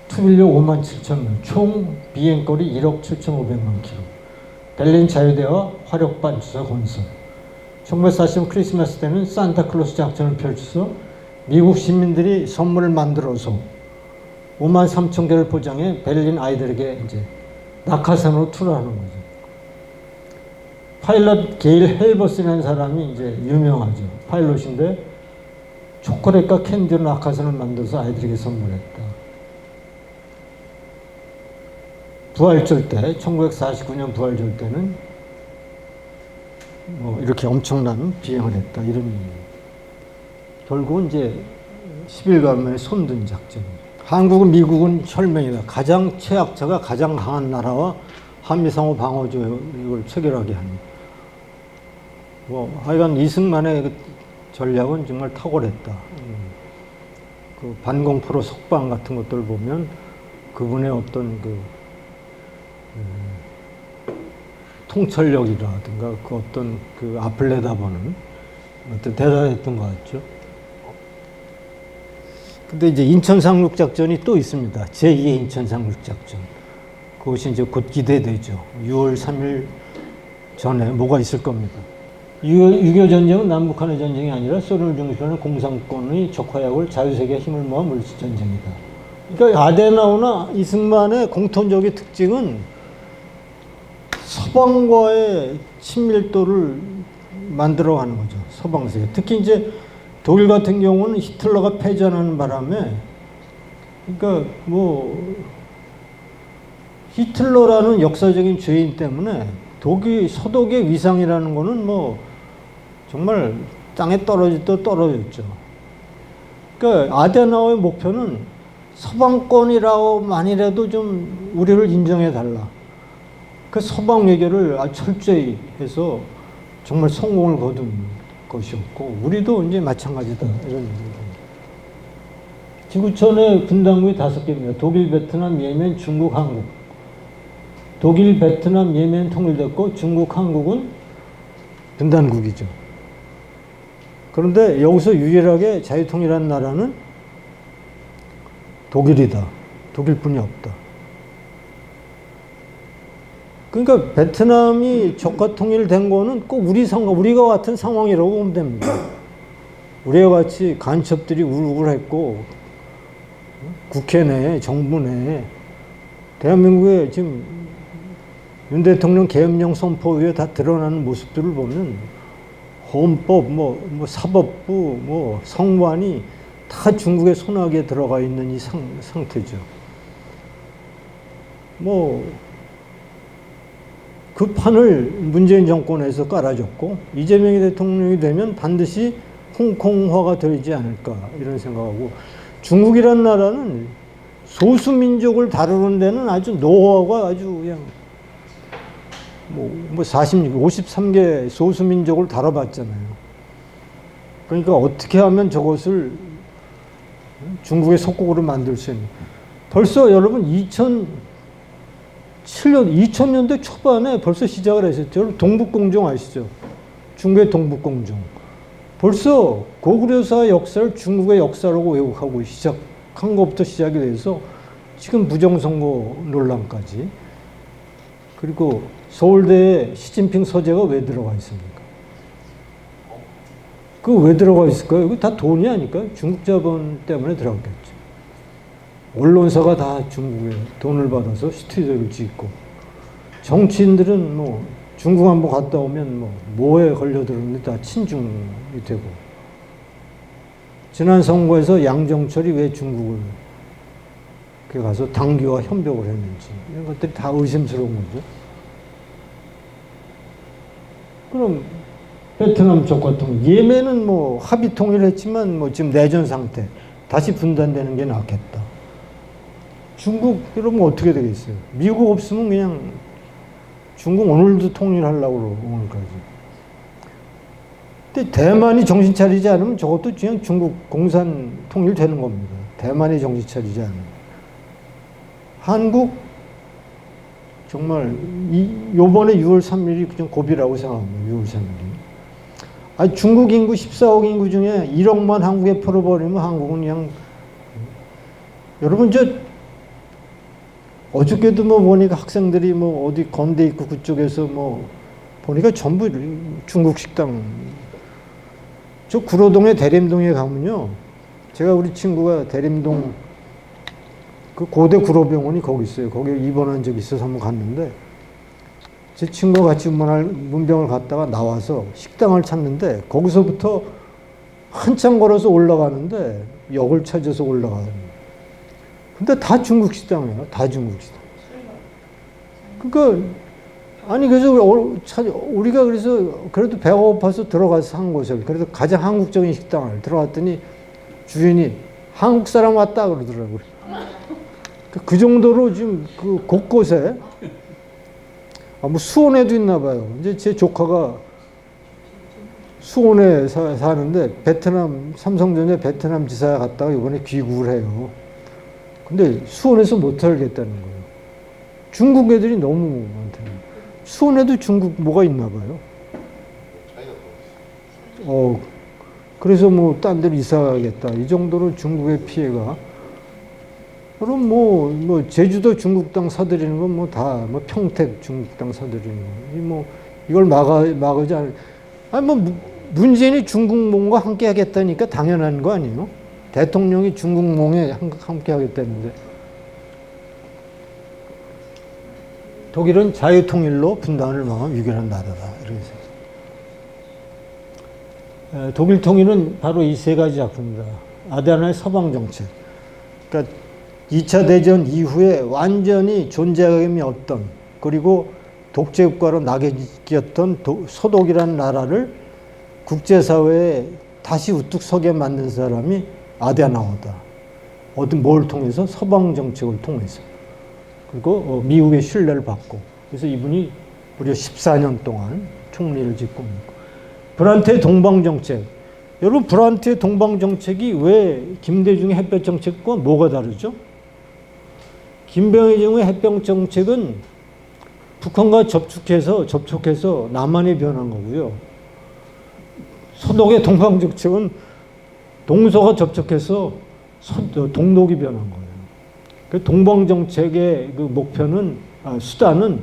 투빌료 5만 7천 명, 총 비행거리 1억 7,500만 킬로. 베를린 자유대와 화력발전소 건설. 1940년 크리스마스 때는 산타클로스 작전을 펼쳐서 미국 시민들이 선물을 만들어서 5만 3천 개를 포장해 베를린 아이들에게 이제 낙하산으로 투하하는 거죠. 파일럿 게일 헬버스라는 사람이 이제 유명하죠. 파일럿인데 초콜릿과 캔디로 낙하산을 만들어서 아이들에게 선물했다. 부활절 때, 1949년 부활절 때는 뭐 이렇게 엄청난 비행을 했다. 이런 결국은 이제 10일간 만에 손든 작전입니다. 한국은 미국은 혈맹이다. 가장 최약자가 가장 강한 나라와 한미상호 방어 조약을 체결하게 합니다. 뭐 하여간 이승만의 그 전략은 정말 탁월했다. 그 반공포로 석방 같은 것들을 보면 그분의 어떤 그 통찰력이라든가 그 어떤 그 앞을 내다보는 어떤 대단했던 것 같죠. 근데 이제 인천 상륙작전이 또 있습니다. 제2의 인천 상륙작전. 그것이 이제 곧 기대되죠. 6월 3일 전에 뭐가 있을 겁니다. 6.25 전쟁은 남북한의 전쟁이 아니라 소련을 중심으로 하는 공산권의 적화약을 자유세계의 힘을 모아 물리칠 전쟁이다. 그러니까 아데나우나 이승만의 공통적인 특징은 서방과의 친밀도를 만들어가는 거죠. 서방세계. 특히 이제 독일 같은 경우는 히틀러가 패전하는 바람에, 그러니까 뭐 히틀러라는 역사적인 죄인 때문에 서독의 위상이라는 거는 뭐 정말 땅에 떨어지도 떨어졌죠. 그러니까 아데나우의 목표는 서방권이라고만이라도 좀 우리를 인정해 달라. 그 서방 외교를 아주 철저히 해서 정말 성공을 거둔 것이었고, 우리도 이제 마찬가지다. 이런 얘기입니다. 지구촌의 군당국이 5개입니다. 독일, 베트남, 예멘, 중국, 한국. 독일, 베트남, 예멘 통일됐고 중국, 한국은 분단국이죠. 그런데 여기서 유일하게 자유통일한 나라는 독일이다. 독일뿐이 없다. 그러니까 베트남이 적화 통일된 거는 꼭 우리가 같은 상황이라고 보면 됩니다. 우리와 같이 간첩들이 우글우글했고 국회 내에, 정부 내에, 대한민국의 지금 윤 대통령 계엄령 선포 위에 다 드러나는 모습들을 보면 헌법, 사법부, 성관이 다 중국의 손아귀에 들어가 있는 이 상태죠. 그 판을 문재인 정권에서 깔아줬고, 이재명이 대통령이 되면 반드시 홍콩화가 되지 않을까, 이런 생각하고, 중국이라는 나라는 소수민족을 다루는 데는 아주 노하우가 아주 그냥 53개 소수민족을 다뤄봤잖아요. 그러니까 어떻게 하면 저것을 중국의 속국으로 만들 수 있는. 벌써 여러분 2000년대 초반에 벌써 시작을 했었죠. 동북공정 아시죠? 중국의 동북공정. 벌써 고구려사 역사를 중국의 역사라고 왜곡하고 시작한 것부터 시작이 돼서 지금 부정선거 논란까지. 그리고 서울대에 시진핑 서재가 왜 들어가 있습니까? 그 왜 들어가 있을까요? 이거 다 돈이 아닐까요? 중국 자본 때문에 들어갔겠죠. 언론사가 다 중국에 돈을 받아서 스튜디오를 짓고, 정치인들은 중국 한번 갔다 오면 뭐에 걸려들었는데 다 친중이 되고, 지난 선거에서 양정철이 왜 중국을 가서 당규와 협력을 했는지, 이런 것들이 다 의심스러운 거죠. 그럼 베트남 적화통일, 예멘은 합의 통일했지만 지금 내전 상태, 다시 분단되는 게 낫겠다. 중국 이러면 어떻게 되겠어요? 미국 없으면 그냥 중국 오늘도 통일하려고 그러고 오늘까지. 근데 대만이 정신 차리지 않으면 저것도 그냥 중국 공산 통일되는 겁니다. 대만이 정신 차리지 않으면. 한국 정말 요번에 6월 3일이 그냥 고비라고 생각합니다. 6월 3일이. 아니, 중국 인구 14억 인구 중에 1억만 한국에 풀어버리면 한국은 그냥 여러분 어저께도 보니까 학생들이 어디 건대 입구 그쪽에서 보니까 전부 중국 식당. 저 구로동에 대림동에 가면요. 제가 우리 친구가 대림동 그 고대 구로병원이 거기 있어요. 거기 입원한 적이 있어서 한번 갔는데 제 친구가 같이 문병을 갔다가 나와서 식당을 찾는데 거기서부터 한참 걸어서 올라가는데 역을 찾아서 올라가요. 근데 다 중국 식당이에요. 다 중국 식당. 그러니까 아니 그래서 우리가 그래서 그래도 배가 고파서 들어가서 한 곳을 그래도 가장 한국적인 식당을 들어갔더니 주인이 한국 사람 왔다 그러더라고요. 그 정도로 지금 그 곳곳에 수원에도 있나 봐요. 이제 제 조카가 수원에 사는데 베트남 삼성전자 베트남 지사에 갔다가 이번에 귀국을 해요. 근데 수원에서 못 살겠다는 거예요. 중국 애들이 너무 많대요. 수원에도 중국 뭐가 있나 봐요. 그래서 딴 데로 이사 가겠다. 이 정도로 중국의 피해가. 그럼 제주도 중국 땅 사들이는 건 다 평택 중국 땅 사들이는 거. 이걸 막으지 않을. 아니 문재인이 중국몽과 함께 하겠다니까 당연한 거 아니에요? 대통령이 중국몽에 함께 하겠다는데. 독일은 자유통일로 분단을 막은 유일한 나라다. 이렇게 생각합니다. 독일 통일은 바로 이 세 가지 작품입니다. 아데나의 서방정책. 그러니까 2차 대전 이후에 완전히 존재감이 없던 그리고 독재국가로 낙엽기였던 서독이라는 나라를 국제사회에 다시 우뚝 서게 만든 사람이 아데나워다. 뭘 통해서? 서방정책을 통해서. 그리고 미국의 신뢰를 받고 그래서 이분이 무려 14년 동안 총리를 짓고 있고 브란트의 동방정책. 여러분 브란트의 동방정책이 왜 김대중의 햇볕정책과 뭐가 다르죠? 김대중의 햇볕정책은 북한과 접촉해서 남한이 변한 거고요. 서독의 동방정책은 동서가 접촉해서 동독이 변한 거예요. 그 동방정책의 그 목표는 수단은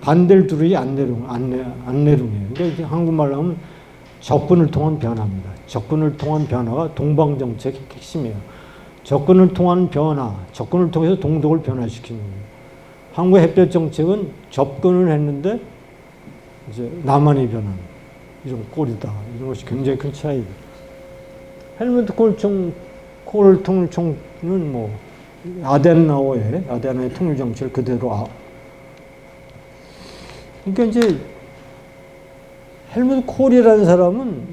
반델두르이 안내룽이에요. 그러니까 한국말로 하면 접근을 통한 변화입니다. 접근을 통한 변화가 동방정책의 핵심이에요. 접근을 통한 변화, 접근을 통해서 동독을 변화시키는 거예요. 한국의 햇볕정책은 접근을 했는데 이제 남한이 변한 이런 꼴이다. 이런 것이 굉장히 큰 차이다. 헬무트 콜 통일총은 아데나의 통일정책을 그대로 그러니까 이제 헬무트 콜이라는 사람은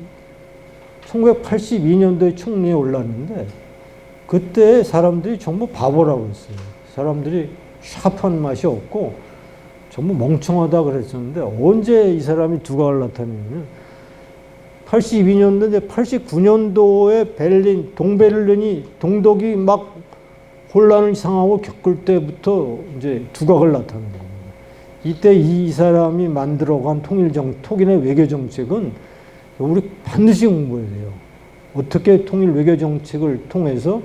1982년도에 총리에 올랐는데 그때 사람들이 전부 바보라고 했어요. 사람들이 샤프한 맛이 없고 전부 멍청하다 그랬었는데 언제 이 사람이 두각을 나타내냐면 82년도, 89년도에 동베를린이 동독이 막 혼란을 상하고 겪을 때부터 이제 두각을 나타내는 겁니다. 이때 이 사람이 만들어간 통일의 외교정책은 우리 반드시 공부해야 돼요. 어떻게 통일 외교정책을 통해서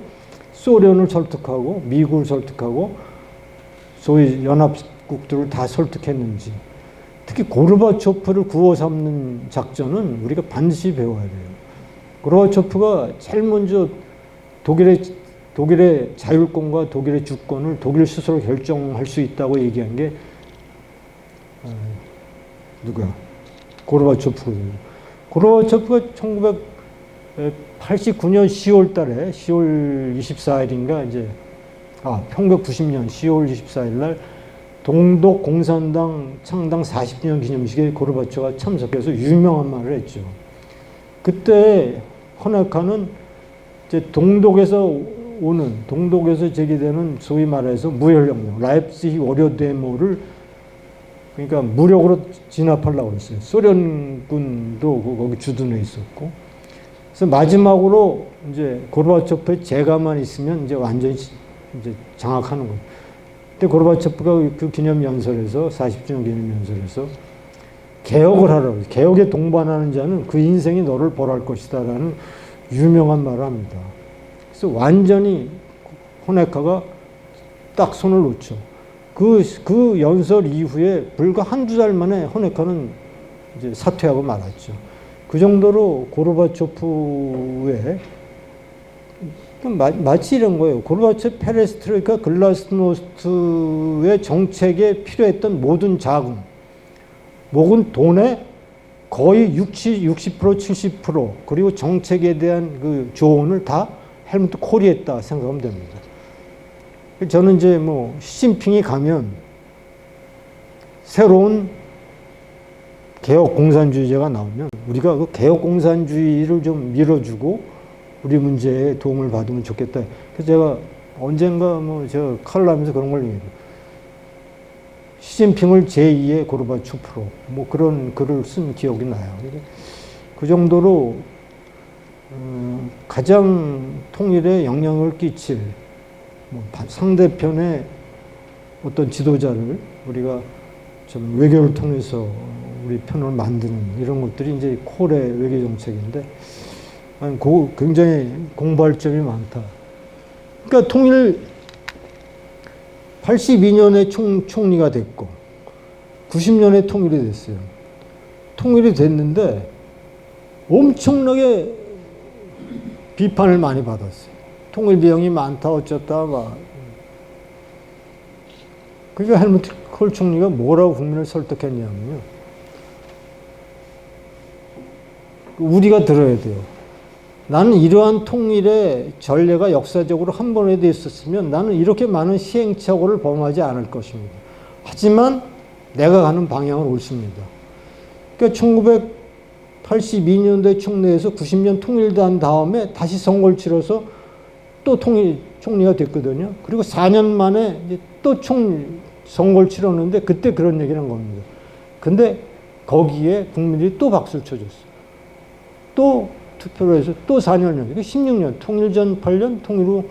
소련을 설득하고 미국을 설득하고 소위 연합국들을 다 설득했는지 특히 고르바초프를 구워 삼는 작전은 우리가 반드시 배워야 돼요. 고르바초프가 제일 먼저 독일의 자율권과 독일의 주권을 독일 스스로 결정할 수 있다고 얘기한 게 누가? 고르바초프거든요. 고르바초프가 1989년 10월 달에 10월 24일인가 이제 1990년 10월 24일 날 동독 공산당 창당 40주년 기념식에 고르바초프가 참석해서 유명한 말을 했죠. 그때 호네카는 이제 동독에서 제기되는 소위 말해서 무혈혁명, 라이프치히 월요 데모를 그러니까 무력으로 진압하려고 했어요. 소련군도 거기 주둔해 있었고. 그래서 마지막으로 이제 고르바초프의 재가만 있으면 이제 완전히 이제 장악하는 거예요. 근데 고르바초프가 그 기념연설에서 40주년 기념연설에서 개혁을 하라고 해요. 개혁에 동반하는 자는 그 인생이 너를 벌할 것이다라는 유명한 말을 합니다. 그래서 완전히 호네카가 딱 손을 놓죠. 그 연설 이후에 불과 한두 달 만에 호네카는 이제 사퇴하고 말았죠. 그 정도로 고르바초프의 마치 이런 거예요. 고르바초프, 페레스트로이카, 글라스노스트의 정책에 필요했던 모든 자금, 모든 돈의 거의 60%, 70% 그리고 정책에 대한 그 조언을 다 헬무트 콜이 했다 생각하면 됩니다. 저는 이제 뭐 시진핑이 가면 새로운 개혁 공산주의자가 나오면 우리가 그 개혁 공산주의를 좀 밀어주고 우리 문제에 도움을 받으면 좋겠다. 그래서 제가 언젠가 뭐 저 칼럼에서 그런 걸 얘기해요. 시진핑을 제2의 고르바초프로 뭐 그런 글을 쓴 기억이 나요. 그 정도로 가장 통일에 영향을 끼칠 상대편의 어떤 지도자를 우리가 좀 외교를 통해서 우리 편을 만드는 이런 것들이 이제 콜의 외교 정책인데 굉장히 공부할 점이 많다. 그러니까 통일 82년에 총리가 됐고 90년에 통일이 됐어요. 통일이 됐는데 엄청나게 비판을 많이 받았어요. 통일 비용이 많다 어쩌다 막. 그러니까 헬무트 콜 총리가 뭐라고 국민을 설득했냐면요. 우리가 들어야 돼요. 나는 이러한 통일의 전례가 역사적으로 한 번에도 있었으면 나는 이렇게 많은 시행착오를 범하지 않을 것입니다. 하지만 내가 가는 방향은 옳습니다. 그러니까 1982년도에 총리에서 90년 통일도 한 다음에 다시 선거를 치러서 또 총리가 됐거든요. 그리고 4년 만에 이제 또 선거를 치렀는데 그때 그런 얘기를 한 겁니다. 근데 거기에 국민들이 또 박수를 쳐줬어요. 또 투표를 해서 또 4년, 그러니까 16년, 통일 전 8년, 통일 후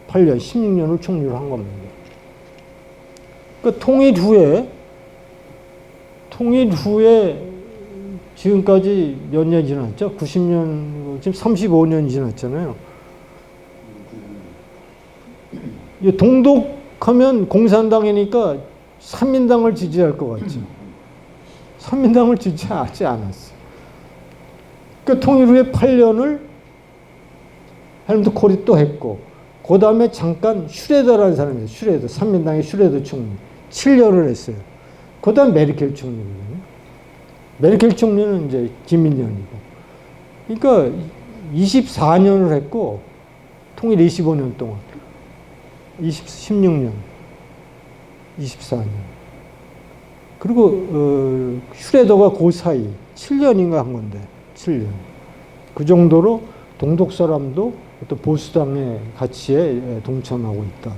8년, 16년을 총리로 한 겁니다. 그러니까 통일 후에 지금까지 몇 년 지났죠? 90년, 지금 35년이 지났잖아요. 동독하면 공산당이니까 삼민당을 지지할 것 같죠. 삼민당을 지지하지 않았어요. 그러니까 통일 후에 8년을 헬무트 콜이 또 했고, 그 다음에 잠깐 슈레더라는 사람이에요. 슈레더, 삼민당의 슈레더 총리. 7년을 했어요. 그 다음 메르켈 총리거든요. 메르켈 총리는 이제 김민영이고. 그러니까 24년을 했고, 통일 25년 동안. 16년, 24년. 그리고 슈레더가 그 사이 7년인가 한 건데 7년. 그 정도로 동독 사람도 어떤 보수당의 가치에 동참하고 있다.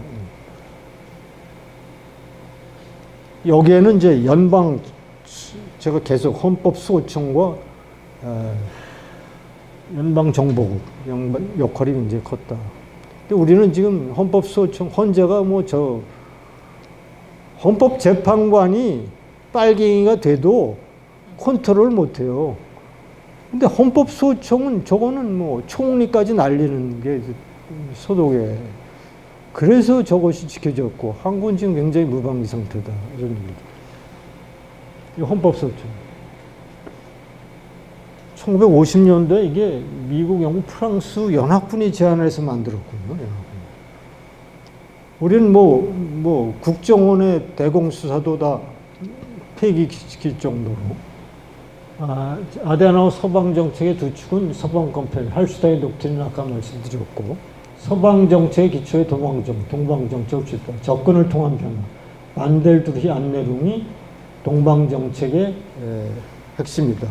여기에는 이제 제가 계속 헌법수호청과 연방정보국 역할이 굉장히 컸다. 근데 우리는 지금 헌법수호청, 헌재가 헌법재판관이 빨갱이가 돼도 컨트롤 못해요. 근데 헌법수호청은 저거는 총리까지 날리는 게 소독에. 그래서 저것이 지켜졌고, 한국은 지금 굉장히 무방비 상태다. 이런 얘기죠. 이 헌법수호청. 1950년대 이게 미국, 영국, 프랑스 연합군이 제안해서 만들었군요. 우리는 국정원의 대공수사도 다 폐기시킬 정도로. 아데나우 서방정책의 두 축은 서방컴펠, 할슈타인 독트린 아까 말씀드렸고, 서방정책의 기초의 동방정책을 취했다. 접근을 통한 변화. 반델두르히 안내룽이 동방정책의 핵심이다.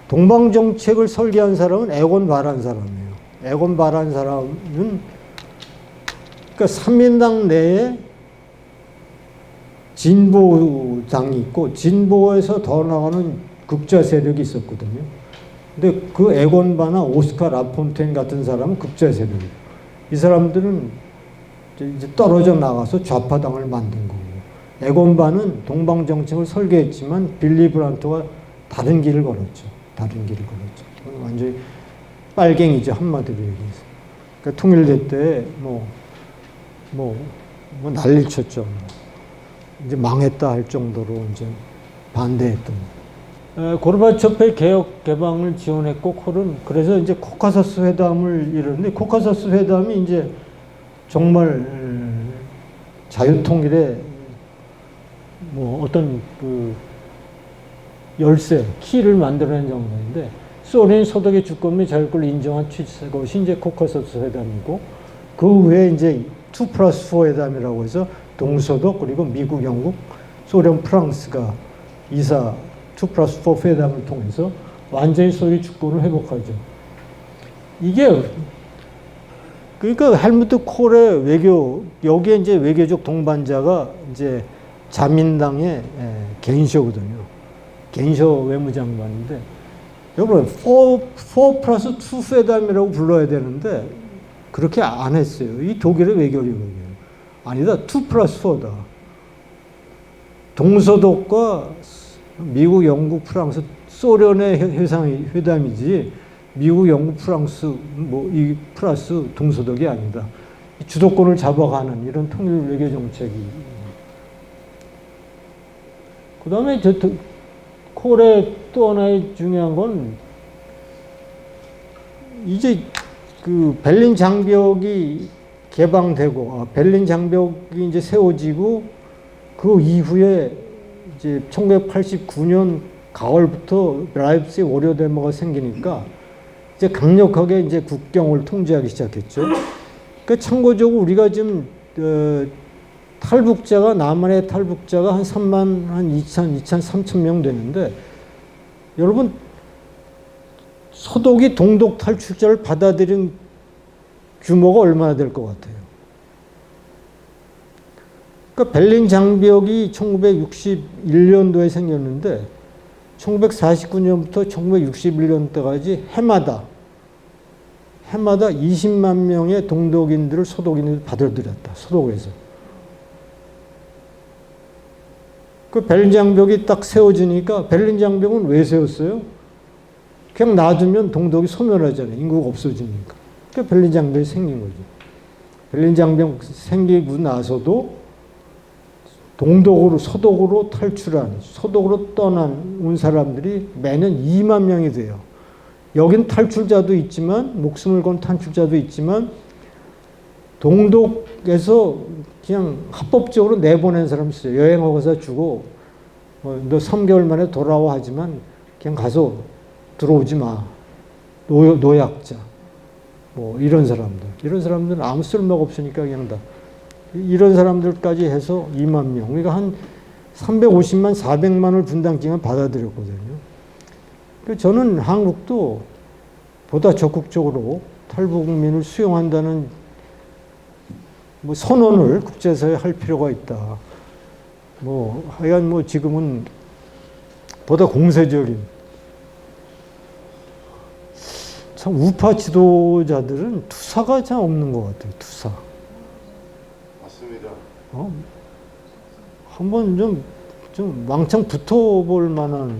동방정책을 설계한 사람은 에곤 바란 사람이에요. 에곤 바란 사람은 그러니까 삼민당 내에 진보당이 있고 진보에서 더 나가는 극좌 세력이 있었거든요. 근데 그 에곤바나 오스카 라폰테인 같은 사람은 극좌 세력이에요. 이 사람들은 이제 떨어져 나가서 좌파당을 만든 거고, 에곤바는 동방 정책을 설계했지만 빌리 브란트와 다른 길을 걸었죠. 다른 길을 걸었죠. 완전히 빨갱이죠, 한마디로 얘기해서. 그러니까 통일될 때 난리 쳤죠. 이제 망했다 할 정도로 이제 반대했던. 고르바초프의 개혁 개방을 지원했고 콜은 그래서 이제 코카서스 회담을 이루는데, 코카서스 회담이 이제 정말 자유통일의 뭐 어떤 그 열쇠, 키를 만들어낸 정도인데, 소련이 소득의 주권 및 자유권을 인정한 것이 이제 코카서스 회담이고, 그 후에 이제 2+4 회담이라고 해서 동서독 그리고 미국, 영국, 소련, 프랑스가 2+4 회담을 통해서 완전히 소유의 주권을 회복하죠. 이게 그러니까 헬무트 콜의 외교, 여기에 이제 외교적 동반자가 이제 자민당의 겐쇼거든요. 겐쇼 외무장관인데, 여러분 4+2 회담이라고 불러야 되는데 그렇게 안 했어요. 이 독일의 외교력이에요. 아니다, 2+4다. 동서독과 미국, 영국, 프랑스, 소련의 회담이지 미국, 영국, 프랑스 이 플러스 동서독이 아니다. 주도권을 잡아가는 이런 통일 외교 정책이. 그 다음에 콜의 또 하나의 중요한 건 이제 그 베를린 장벽이 개방되고, 베를린 장벽이 이제 세워지고, 그 이후에 이제 1989년 가을부터 라이프치히 월요 데모가 생기니까 이제 강력하게 이제 국경을 통제하기 시작했죠. 그러니까 참고적으로 우리가 지금 탈북자가, 남한의 탈북자가 한 3만, 한 3천 명 되는데, 여러분 서독이 동독 탈출자를 받아들인 규모가 얼마나 될 것 같아요? 그러니까 베를린 장벽이 1961년도에 생겼는데 1949년부터 1961년도까지 해마다 20만 명의 동독인들을 서독인들이 받아들였다. 서독에서. 그 베를린 장벽이 딱 세워지니까, 베를린 장벽은 왜 세웠어요? 그냥 놔두면 동독이 소멸하잖아요. 인구가 없어지니까. 그 베를린 장벽이 생긴 거죠. 베를린 장벽 생기고 나서도 동독으로, 서독으로 탈출한, 서독으로 온 사람들이 매년 2만 명이 돼요. 여긴 탈출자도 있지만, 목숨을 건 탈출자도 있지만, 동독에서 그냥 합법적으로 내보낸 사람이 있어요. 여행허가서 주고, 너 3개월 만에 돌아와 하지만 그냥 가서 들어오지 마. 노약자. 이런 사람들. 이런 사람들은 아무 쓸모가 없으니까 그냥 다. 이런 사람들까지 해서 2만 명. 그러니까 한 350만, 400만을 분담금을 받아들였거든요. 저는 한국도 보다 적극적으로 탈북민을 수용한다는 선언을 국제사회에 할 필요가 있다. 하여간 지금은 보다 공세적인, 참 우파 지도자들은 투사가 참 없는 것 같아요. 투사. 맞습니다. 한번 좀 왕창 붙어볼 만한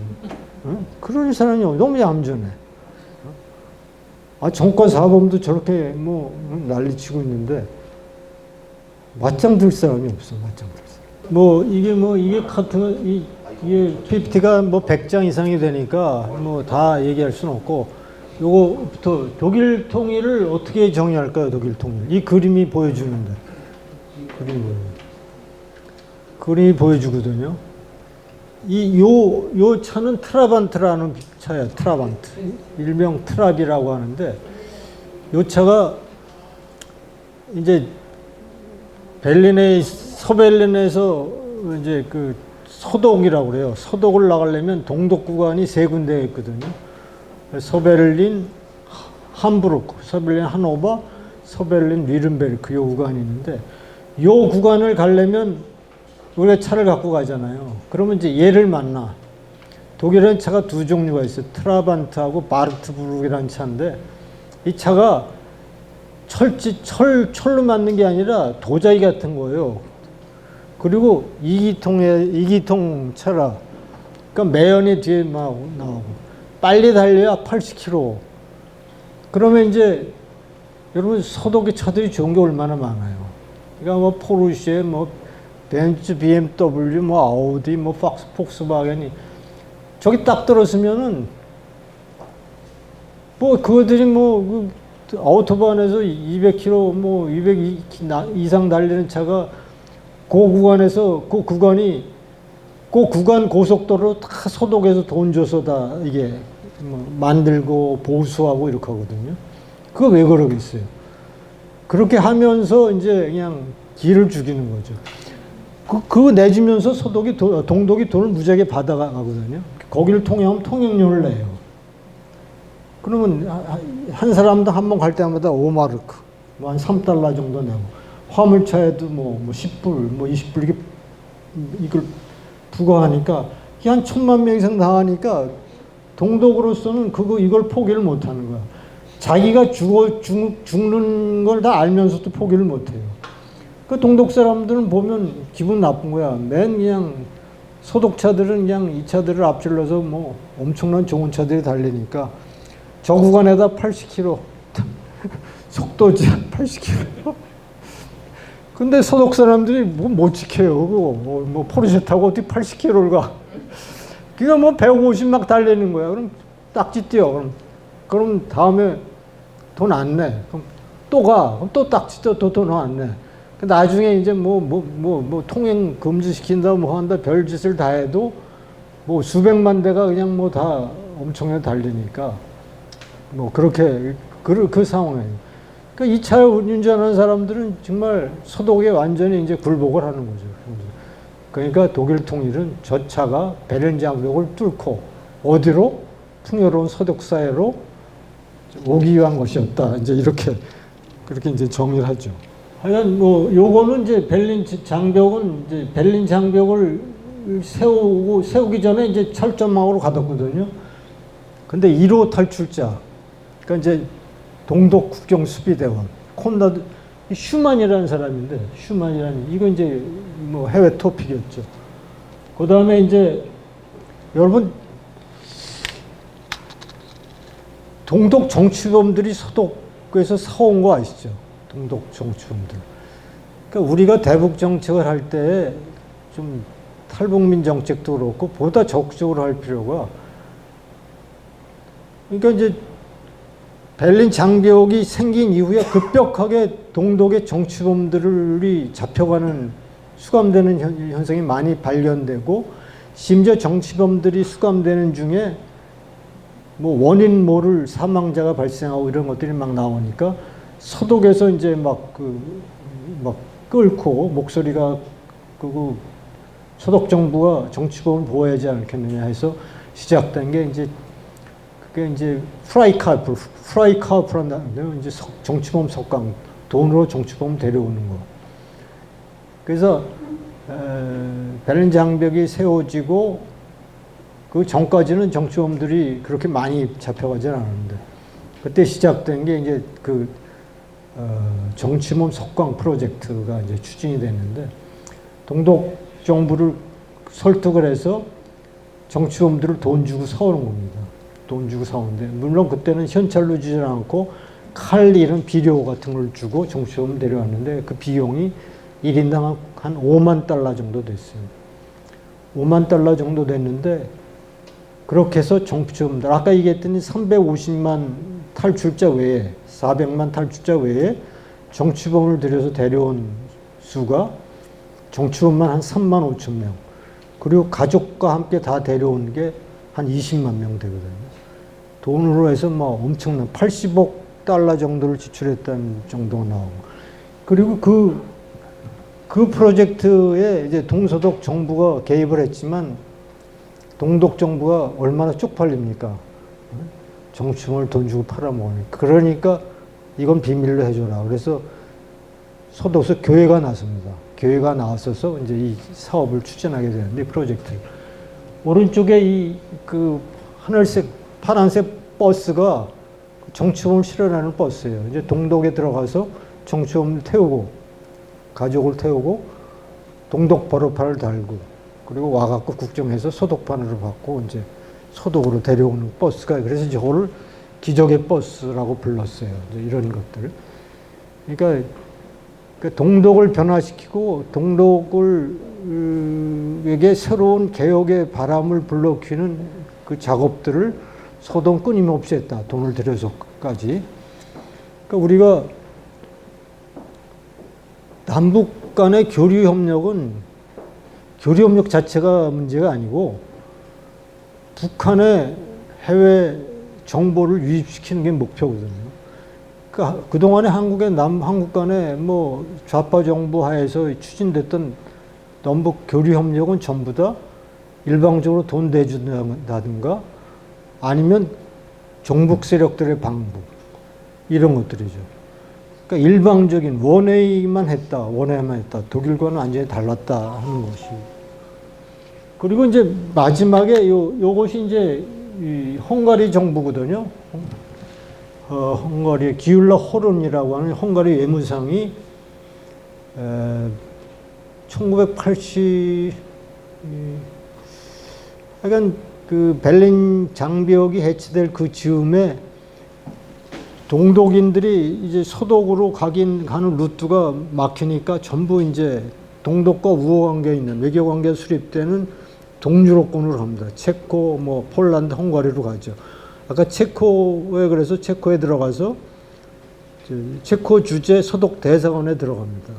그런 사람이 너무 얌전해. 정권 사범도 저렇게 난리치고 있는데 맞짱 들 사람이 없어. 맞짱 들 사람. 이게 이게 PPT가 100장 이상이 되니까 다 얘기할 수는 없고, 요거부터 독일 통일을 어떻게 정의할까요? 독일 통일. 이 그림이 보여주는데. 그림이 보여주거든요. 요 차는 트라반트라는 차예요. 트라반트. 일명 트랍이라고 하는데, 요 차가 이제 서베를린에서 이제 그 서독이라고 그래요. 서독을 나가려면 동독 구간이 3군데 있거든요. 서베를린, 함부르크, 서베를린 하노버, 서베를린 뉘른베르크 요 구간이 있는데, 요 구간을 가려면 우리가 차를 갖고 가잖아요. 그러면 이제 얘를 만나. 독일에는 차가 두 종류가 있어요. 트라반트하고 바르트부르크라는 차인데 이 차가 철로 만든 게 아니라 도자기 같은 거예요. 그리고 이기통 차라. 그러니까 매연이 뒤에 막 나오고 빨리 달려야 80km. 그러면 이제 여러분 서독의 차들이 좋은 게 얼마나 많아요. 그러니까 뭐 포르쉐, 뭐 벤츠, BMW, 뭐 아우디, 뭐 폭스바겐이 저기 딱 들었으면은 뭐 그거들이 뭐 그 아우토반에서 200km 뭐 200 이상 달리는 차가 그 구간에서 그 구간 고속도로 다 소독해서 돈 줘서 다 이게 뭐 만들고 보수하고 이렇게 하거든요. 그거 왜 그러겠어요? 그렇게 하면서 이제 그냥 기를 죽이는 거죠. 그거 내주면서 동독이 돈을 무지하게 받아가거든요. 거기를 통행하면 통행료를 내요. 그러면 한 사람당 한 번 갈 때마다 5마르크, 뭐 한 3달러 정도 내고, 화물차에도 뭐 10불, 뭐 20불 이걸 부과하니까 한 1,000만 명 이상 나가니까 동독으로서는 이걸 포기를 못 하는 거야. 자기가 죽는 걸 다 알면서도 포기를 못 해요. 그 동독 사람들은 보면 기분 나쁜 거야. 맨 그냥 소독차들은 그냥 이 차들을 앞질러서 뭐 엄청난 좋은 차들이 달리니까 저 구간에다 80km 속도 제한 80km. 근데 소독 사람들이 뭐 못 지켜요. 뭐 포르쉐 타고 어떻게 80km를 가? 그러니까 뭐 150 막 달리는 거야. 그럼 딱지 띄어. 그럼 다음에 돈 안 내. 그럼 또 가. 그럼 또 딱지 띄어. 또 돈 안 내. 나중에 이제 뭐 통행 금지시킨다 뭐 한다 별짓을 다 해도 뭐 수백만 대가 그냥 뭐 다 엄청나게 달리니까 뭐 그렇게 그 상황이에요. 그러니까 이 차를 운전하는 사람들은 정말 소독에 완전히 이제 굴복을 하는 거죠. 그러니까 독일 통일은 저 차가 베른 장벽을 뚫고 어디로 풍요로운 소독 사회로 오기 위한 것이었다. 이제 그렇게 이제 정의를 하죠. 하여간 뭐 요거는 이제 베를린 장벽을 세우기 전에 이제 철조망으로 가뒀거든요. 근데 1호 탈출자, 그러니까 이제 동독 국경 수비대원 콘라드 슈만이라는 사람인데 이거 이제 뭐 해외 토픽이었죠. 그 다음에 이제 여러분 동독 정치범들이 서독에서 사온 거 아시죠? 동독 정치범들. 그러니까 우리가 대북 정책을 할 때 좀 탈북민 정책도 그렇고 보다 적극적으로 할 필요가, 그러니까 이제 베를린 장벽이 생긴 이후에 급격하게 동독의 정치범들이 잡혀가는 수감되는 현상이 많이 발견되고, 심지어 정치범들이 수감되는 중에 뭐 원인 모를 사망자가 발생하고 이런 것들이 막 나오니까 서독에서 이제 막 끓고 목소리가 끄고 서독 정부가 정치범을 보호하지 않겠느냐 해서 시작된 게 그게 이제 프라이카우프라는 이제 정치범 석강, 돈으로 정치범 데려오는 거. 그래서 베를린 장벽이 세워지고 그 전까지는 정치범들이 그렇게 많이 잡혀가지 않았는데, 그때 시작된 게 이제 정치범 석강 프로젝트가 이제 추진이 됐는데, 동독 정부를 설득을 해서 정치범들을 돈 주고 사오는 겁니다. 돈 주고 사오는데, 물론 그때는 현찰로 주지 않고 칼 이런 비료 같은 걸 주고 정치범을 데려왔는데, 그 비용이 1인당 한 5만 달러 정도 됐어요. 5만 달러 정도 됐는데, 그렇게 해서 정치범들, 아까 얘기했더니 350만 탈출자 외에, 400만 탈출자 외에 정치범을 들여서 데려온 수가 정치범만 한 3만 5천 명, 그리고 가족과 함께 다 데려온 게 한 20만 명 되거든요. 돈으로 해서 뭐 엄청난 80억 달러 정도를 지출했다는 정도가 나오고, 그리고 그 프로젝트에 이제 동서독 정부가 개입을 했지만 동독 정부가 얼마나 쪽팔립니까? 정치범을 돈 주고 팔아먹으니까. 그러니까 이건 비밀로 해줘라. 그래서 서독에서 교회가 나섭니다. 계획가 나왔어서 이제 이 사업을 추진하게 되는데 프로젝트. 오른쪽에 이 그 하늘색 파란색 버스가 정치범을 실어나는 버스예요. 이제 동독에 들어가서 정치범을 태우고 가족을 태우고 동독 번호판을 달고 그리고 와갖고 국정에서 소독판으로 받고 이제 소독으로 데려오는 버스가 그래서 저거를 기적의 버스라고 불렀어요. 이제 이런 것들. 그러니까 그 동독을 변화시키고 동독에게 새로운 개혁의 바람을 불러퀴는 그 작업들을 소동 끊임없이 했다. 돈을 들여서까지. 그러니까 우리가 남북 간의 교류 협력은 교류 협력 자체가 문제가 아니고 북한의 해외 정보를 유입시키는 게 목표거든요. 그러니까 그동안에 한국 간의 뭐 좌파 정부 하에서 추진됐던 남북 교류 협력은 전부 다 일방적으로 돈 대준다든가 아니면 종북 세력들의 방북 이런 것들이죠. 그러니까 일방적인 원웨이만 했다. 독일과는 완전히 달랐다 하는 것이. 그리고 이제 마지막에 요것이 이제 이 헝가리 정부거든요. 헝가리의 기울라 호른이라고 하는 헝가리 외무상이 1980 하여간 그 베를린 장벽이 해체될 그 즈음에 동독인들이 이제 서독으로 가는 루트가 막히니까 전부 이제 동독과 우호 관계에 있는 외교 관계 수립되는 동유럽권으로 갑니다. 체코, 뭐 폴란드, 헝가리로 가죠. 아까 체코에 그래서 체코에 들어가서 체코 주재 소독 대사관에 들어갑니다.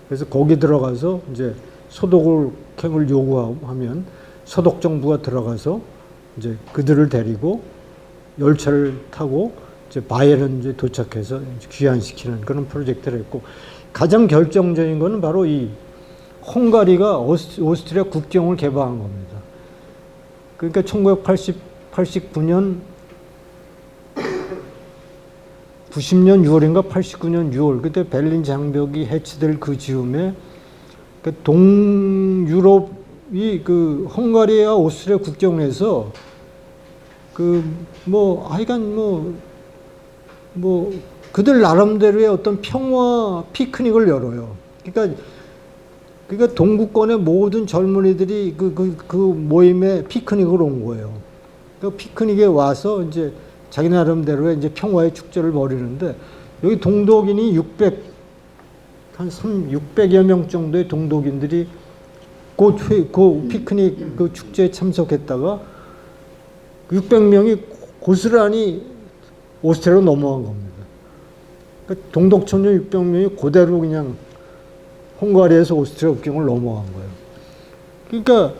그래서 거기 들어가서 이제 소독을 요구하면 소독 정부가 들어가서 이제 그들을 데리고 열차를 타고 이제 바이에른 도착해서 귀환시키는 그런 프로젝트를 했고 가장 결정적인 것은 바로 이 헝가리가 오스트리아 국경을 개방한 겁니다. 그러니까 1989년 90년 6월인가 89년 6월 그때 베를린 장벽이 해체될 그 즈음에 그 동유럽이 그 헝가리와 오스트리아 국경에서 그 뭐 하여간 뭐 그들 나름대로의 어떤 평화 피크닉을 열어요. 그러니까 동구권의 모든 젊은이들이 그 모임에 피크닉을 온 거예요. 그 피크닉에 와서 이제 자기 나름대로의 이제 평화의 축제를 벌이는데 여기 동독인이 600여 명 정도의 동독인들이 그 피크닉 그 축제에 참석했다가 600명이 고스란히 오스트리아로 넘어간 겁니다. 그러니까 동독 청년 600명이 그대로 그냥 헝가리에서 오스트리아 국경을 넘어간 거예요. 그러니까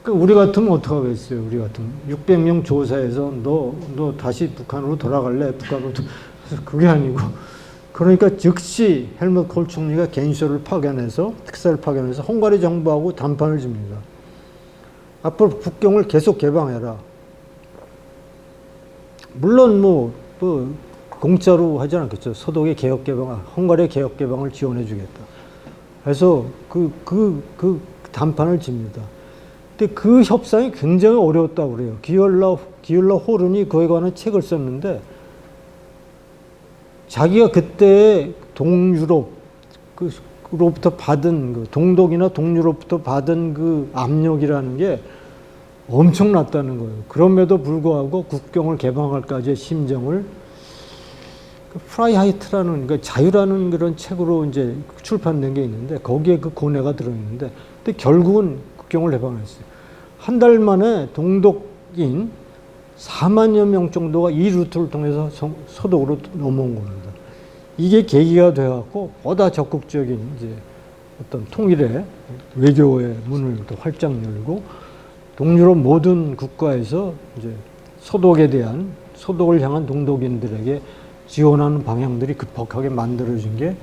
우리 같으면 어떡하겠어요? 우리 같으면 600명 조사해서 너 다시 북한으로 돌아갈래? 그게 아니고 그러니까 즉시 헬무트 콜 총리가 겐쇼를 파견해서 특사를 파견해서 헝가리 정부하고 담판을 줍니다. 앞으로 국경을 계속 개방해라. 물론 뭐 공짜로 하지 않겠죠. 서독의 개혁 개방, 헝가리의 개혁 개방을 지원해 주겠다. 그래서 그 담판을 집니다. 근데 그 협상이 굉장히 어려웠다고 그래요. 기울라 호른이 그에 관한 책을 썼는데 자기가 그때 동유럽으로부터 받은 그 동독이나 동유럽부터 받은 그 압력이라는 게 엄청났다는 거예요. 그럼에도 불구하고 국경을 개방할까지의 심정을 프라이하이트라는 그러니까 자유라는 그런 책으로 이제 출판된 게 있는데 거기에 그 고뇌가 들어있는데 근데 결국은 국경을 개방했어요. 한 달 만에 동독인 4만여 명 정도가 이 루트를 통해서 서독으로 넘어온 겁니다. 이게 계기가 돼갖고 보다 적극적인 이제 어떤 통일의 외교의 문을 또 활짝 열고 동유럽 모든 국가에서 이제 소독을 향한 동독인들에게 지원하는 방향들이 급격하게 만들어진 게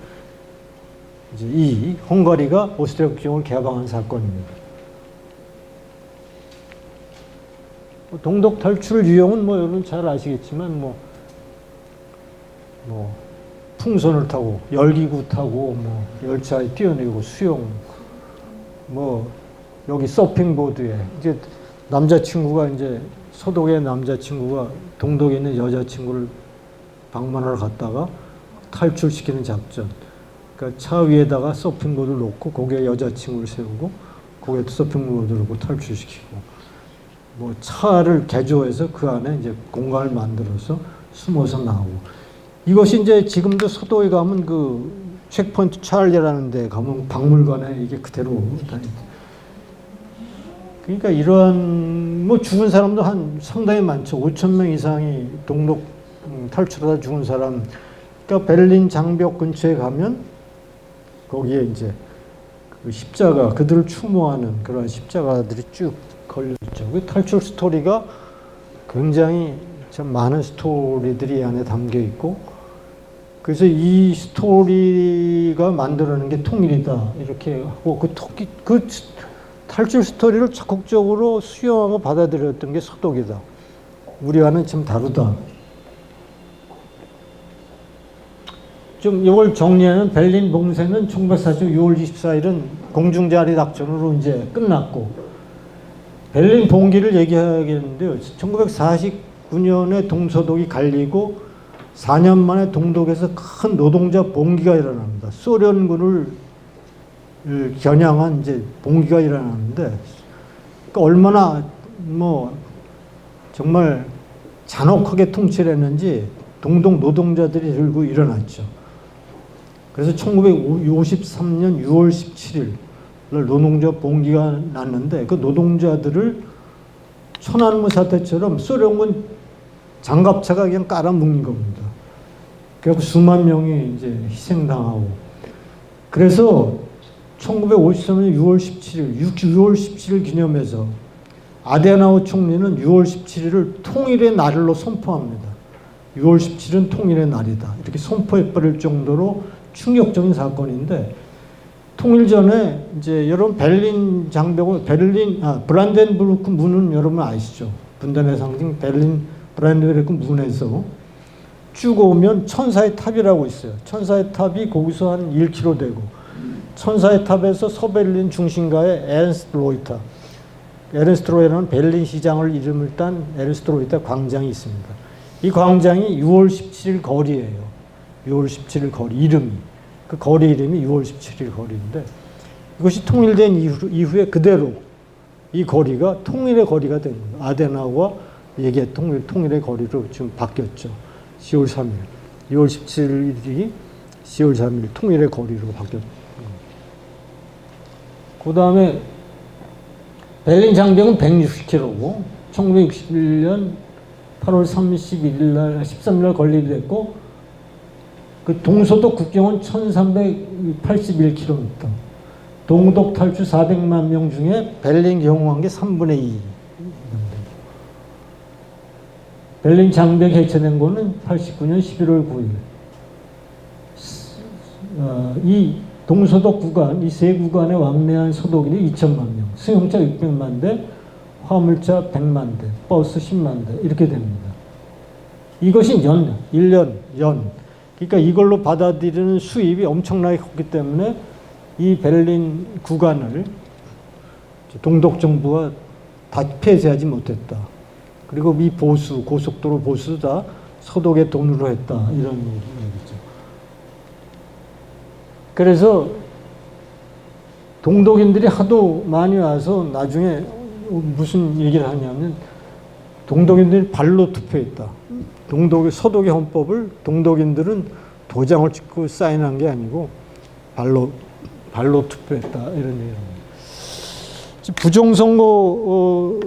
이제 이 헝가리가 오스트리아 국경을 개방한 사건입니다. 동독 탈출 유형은 뭐 여러분 잘 아시겠지만 풍선을 타고 열기구 타고 뭐 열차에 뛰어내리고 수영 뭐 여기 서핑보드에 이제 남자친구가 이제 서독의 남자친구가 동독에 있는 여자친구를 방문하러 갔다가 탈출시키는 작전. 그러니까 차 위에다가 서핑보드를 놓고 거기에 여자친구를 세우고 거기에 서핑보드를 놓고 탈출시키고 뭐 차를 개조해서 그 안에 이제 공간을 만들어서 숨어서 나오고 이것이 이제 지금도 서도에 가면 그 체크포인트 찰리라는 데 가면 박물관에 이게 그대로 다닙니다. 그러니까 이러한 뭐 죽은 사람도 한 상당히 많죠. 5천 명 이상이 동독 탈출하다 죽은 사람. 그러니까 베를린 장벽 근처에 가면 거기에 이제 그 십자가 그들을 추모하는 그런 십자가들이 쭉 걸려있죠. 그 탈출 스토리가 굉장히 참 많은 스토리들이 안에 담겨 있고 그래서 이 스토리가 만들어내는 게 통일이다 이렇게 하고 그 탈출 스토리를 적극적으로 수용하고 받아들였던 게 서독이다. 우리와는 좀 다르다. 좀 이걸 정리하면 베를린 봉쇄는 1940년 6월 24일은 공중자리 작전으로 이제 끝났고 베를린 봉기를 얘기하겠는데요. 1949년에 동서독이 갈리고 4년 만에 동독에서 큰 노동자 봉기가 일어납니다. 소련군을 겨냥한 이제 봉기가 일어나는데 그러니까 얼마나 뭐 정말 잔혹하게 통치를 했는지 동독 노동자들이 들고 일어났죠. 그래서 1953년 6월 17일 노동자 봉기가 났는데 그 노동자들을 천안문 사태처럼 소련군 장갑차가 그냥 깔아뭉인 겁니다. 그래서 수만 명이 이제 희생당하고 그래서 1953년 6월 17일 6월 17일 기념해서 아데나우 총리는 6월 17일을 통일의 날로 선포합니다. 6월 17일은 통일의 날이다. 이렇게 선포해버릴 정도로 충격적인 사건인데 통일 전에 이제 여러분 베를린 장벽은 브란덴부르크 문은 여러분 아시죠? 분단의 상징 베를린 브란덴부르크 문에서 쭉 오면 천사의 탑이라고 있어요. 천사의 탑이 거기서 한 1km 되고 천사의 탑에서 서베를린 중심가에 에른스트 로이터 에른스트 로이터는 베를린 시장을 이름을 딴 에른스트 로이터 광장이 있습니다. 이 광장이 6월 17일 거리예요. 6월 17일 거리 이름이 그 거리 이름이 6월 17일 거리인데 이것이 통일된 이후에 그대로 이 거리가 통일의 거리가 된 거예요. 아데나우가 얘기했던 통일의 거리로 지금 바뀌었죠. 10월 3일 6월 17일이 10월 3일 통일의 거리로 바뀌었죠. 그 다음에 베를린 장벽은 160km고 1961년 8월 31일 날 13일 날 건립이 됐고 그 동서독 국경은 1381km. 동독 탈출 400만 명 중에 베를린 경험한 게 3분의 2. 베를린 장벽 해체된 거는 89년 11월 9일. 이 동서독 구간, 이 세 구간에 왕래한 서독인이 2천만 명, 승용차 600만 대, 화물차 100만 대, 버스 10만 대 이렇게 됩니다. 이것이 1년. 그러니까 이걸로 받아들이는 수입이 엄청나게 컸기 때문에 이 베를린 구간을 동독 정부가 다 폐쇄하지 못했다. 그리고 이 보수, 고속도로 보수도 다 서독의 돈으로 했다. 이런 얘기죠. 그래서 동독인들이 하도 많이 와서 나중에 무슨 얘기를 하냐면 동독인들이 발로 투표했다. 서독의 헌법을 동독인들은 도장을 찍고 사인한 게 아니고 발로 투표했다. 이런 얘기입니다. 부정선거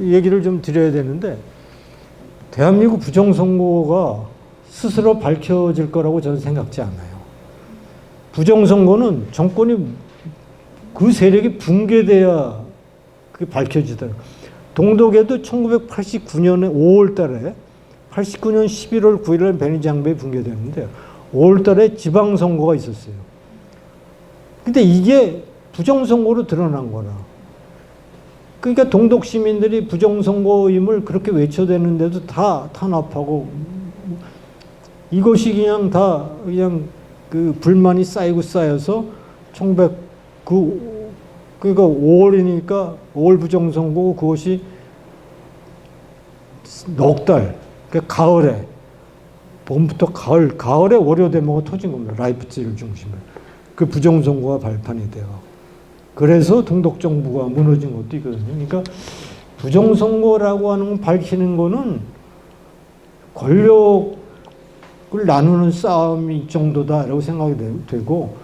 얘기를 좀 드려야 되는데 대한민국 부정선거가 스스로 밝혀질 거라고 저는 생각지 않아요. 부정선거는 정권이 그 세력이 붕괴돼야 그게 밝혀지더라고요. 동독에도 1989년에 5월 달에 89년 11월 9일에 베를린 장벽이 붕괴되는데 5월 달에 지방선거가 있었어요. 근데 이게 부정선거로 드러난 거라. 그러니까 동독 시민들이 부정선거임을 그렇게 외쳐대는데도 다 탄압하고 이것이 그냥 다 그냥 그 불만이 쌓이고 쌓여서 1909 그러니까 5월이니까 5월 부정선거고 그것이 넉 달, 그러니까 가을에 봄부터 가을에 월요 데모가 터진 겁니다. 라이프치히를 중심으로 그 부정선거가 발판이 돼요. 그래서 동독 정부가 무너진 것도 있거든요. 그러니까 부정선거라고 하는 건 밝히는 거는 권력을 나누는 싸움이 정도다라고 생각이 되고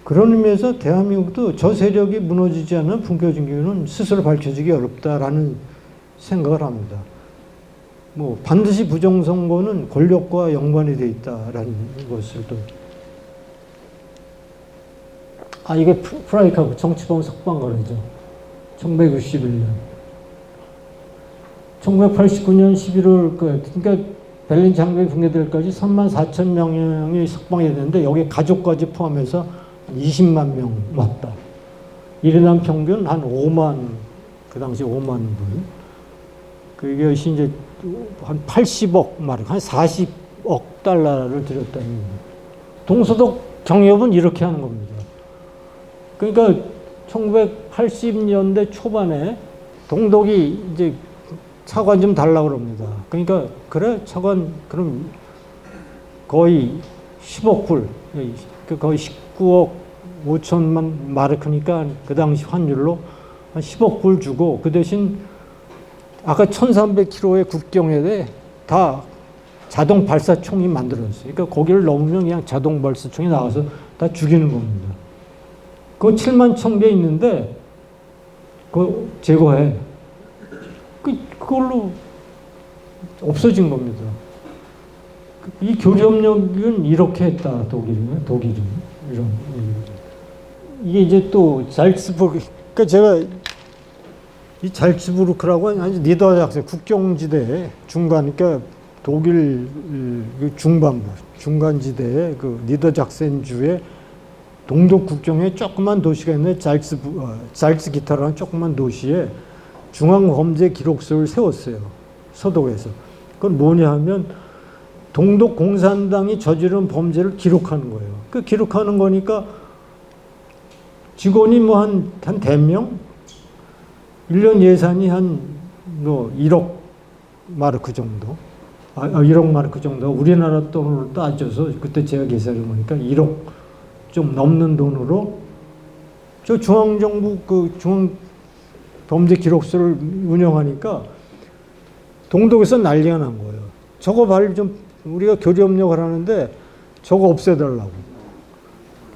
그런 의미에서 대한민국도 저 세력이 무너지지 않는 품격적인 경우는 스스로 밝혀지기 어렵다라는 생각을 합니다. 뭐 반드시 부정선거는 권력과 연관이 돼 있다라는 것을 또 이게 프라이카고 정치범 석방거래죠. 1961년. 1989년 11월 그러니까 베를린 장벽이 붕괴될 때까지 34,000명이 석방이 됐는데 여기 가족까지 포함해서 20만 명 왔다. 1인당 평균 한 5만 그 당시 5만 불. 그것이 이제 한 80억 마르크, 한 40억 달러를 들였다는 겁니다. 동서독 경협은 이렇게 하는 겁니다. 그러니까 1980년대 초반에 동독이 이제 차관 좀 달라고 그럽니다. 그러니까 그래 차관 그럼 거의 10억 불, 거의 19억 5천만 마르크니까 그 당시 환율로 한 10억 불 주고 그 대신 아까 1300km의 국경에 다 자동 발사총이 만들어졌어요. 그러니까 거기를 넘으면 그냥 자동 발사총이 나와서 다 죽이는 겁니다. 그거 7만 1000개 있는데 그거 제거해. 그걸로 없어진 겁니다. 이 교류협력은 이렇게 했다. 독일이 이런 이게 이제 또 잘츠부르크 그러니까 제가 이 잘츠부르크라고 하는 니더작센 국경지대 중간 그러니까 독일 중반부 중간지대의 그 니더작센주의 동독 국경에 조그만 도시가 있는데 잘츠기타라는 조그만 도시에 중앙범죄기록소를 세웠어요. 서독에서. 그건 뭐냐 하면 동독 공산당이 저지른 범죄를 기록하는 거예요. 그 기록하는 거니까 직원이 뭐 한 대명? 1년 예산이 한 1억 마르크 정도. 1억 마르크 정도. 우리나라 돈으로 따져서 그때 제가 계산해 보니까 1억 좀 넘는 돈으로 저 중앙정부 그 중앙 범죄 기록소를 운영하니까 동독에서 난리가 난 거예요. 저거 좀 우리가 교류협력을 하는데 저거 없애달라고.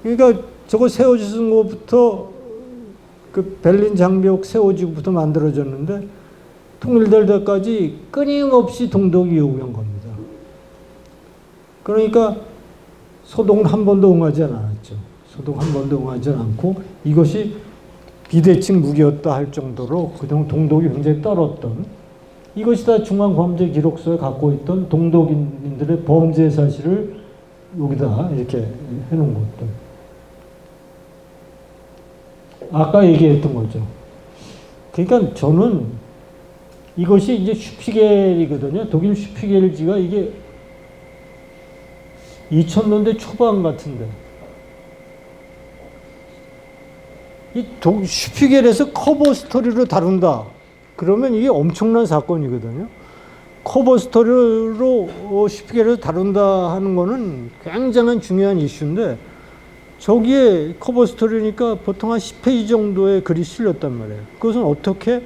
그러니까 저거 세워진 것부터 그 베를린 장벽 세워지고부터 만들어졌는데 통일될 때까지 끊임없이 동독이 요구한 겁니다. 그러니까 소동은 한 번도 응하지 않았죠. 소동 한 번도 응하지 않고 이것이 비대칭 무기였다 할 정도로 그동안 동독이 굉장히 떨었던 이것이 다 중앙범죄기록소에 갖고 있던 동독인들의 범죄 사실을 여기다 이렇게 해놓은 것들. 아까 얘기했던 거죠. 그러니까 저는 이것이 이제 슈피겔이거든요. 독일 슈피겔지가 이게 2000년대 초반 같은데 이 슈피겔에서 커버 스토리로 다룬다. 그러면 이게 엄청난 사건이거든요. 커버 스토리로 슈피겔에서 다룬다 하는 거는 굉장한 중요한 이슈인데 저기에 커버 스토리니까 보통 한 10페이지 정도의 글이 실렸단 말이에요. 그것은 어떻게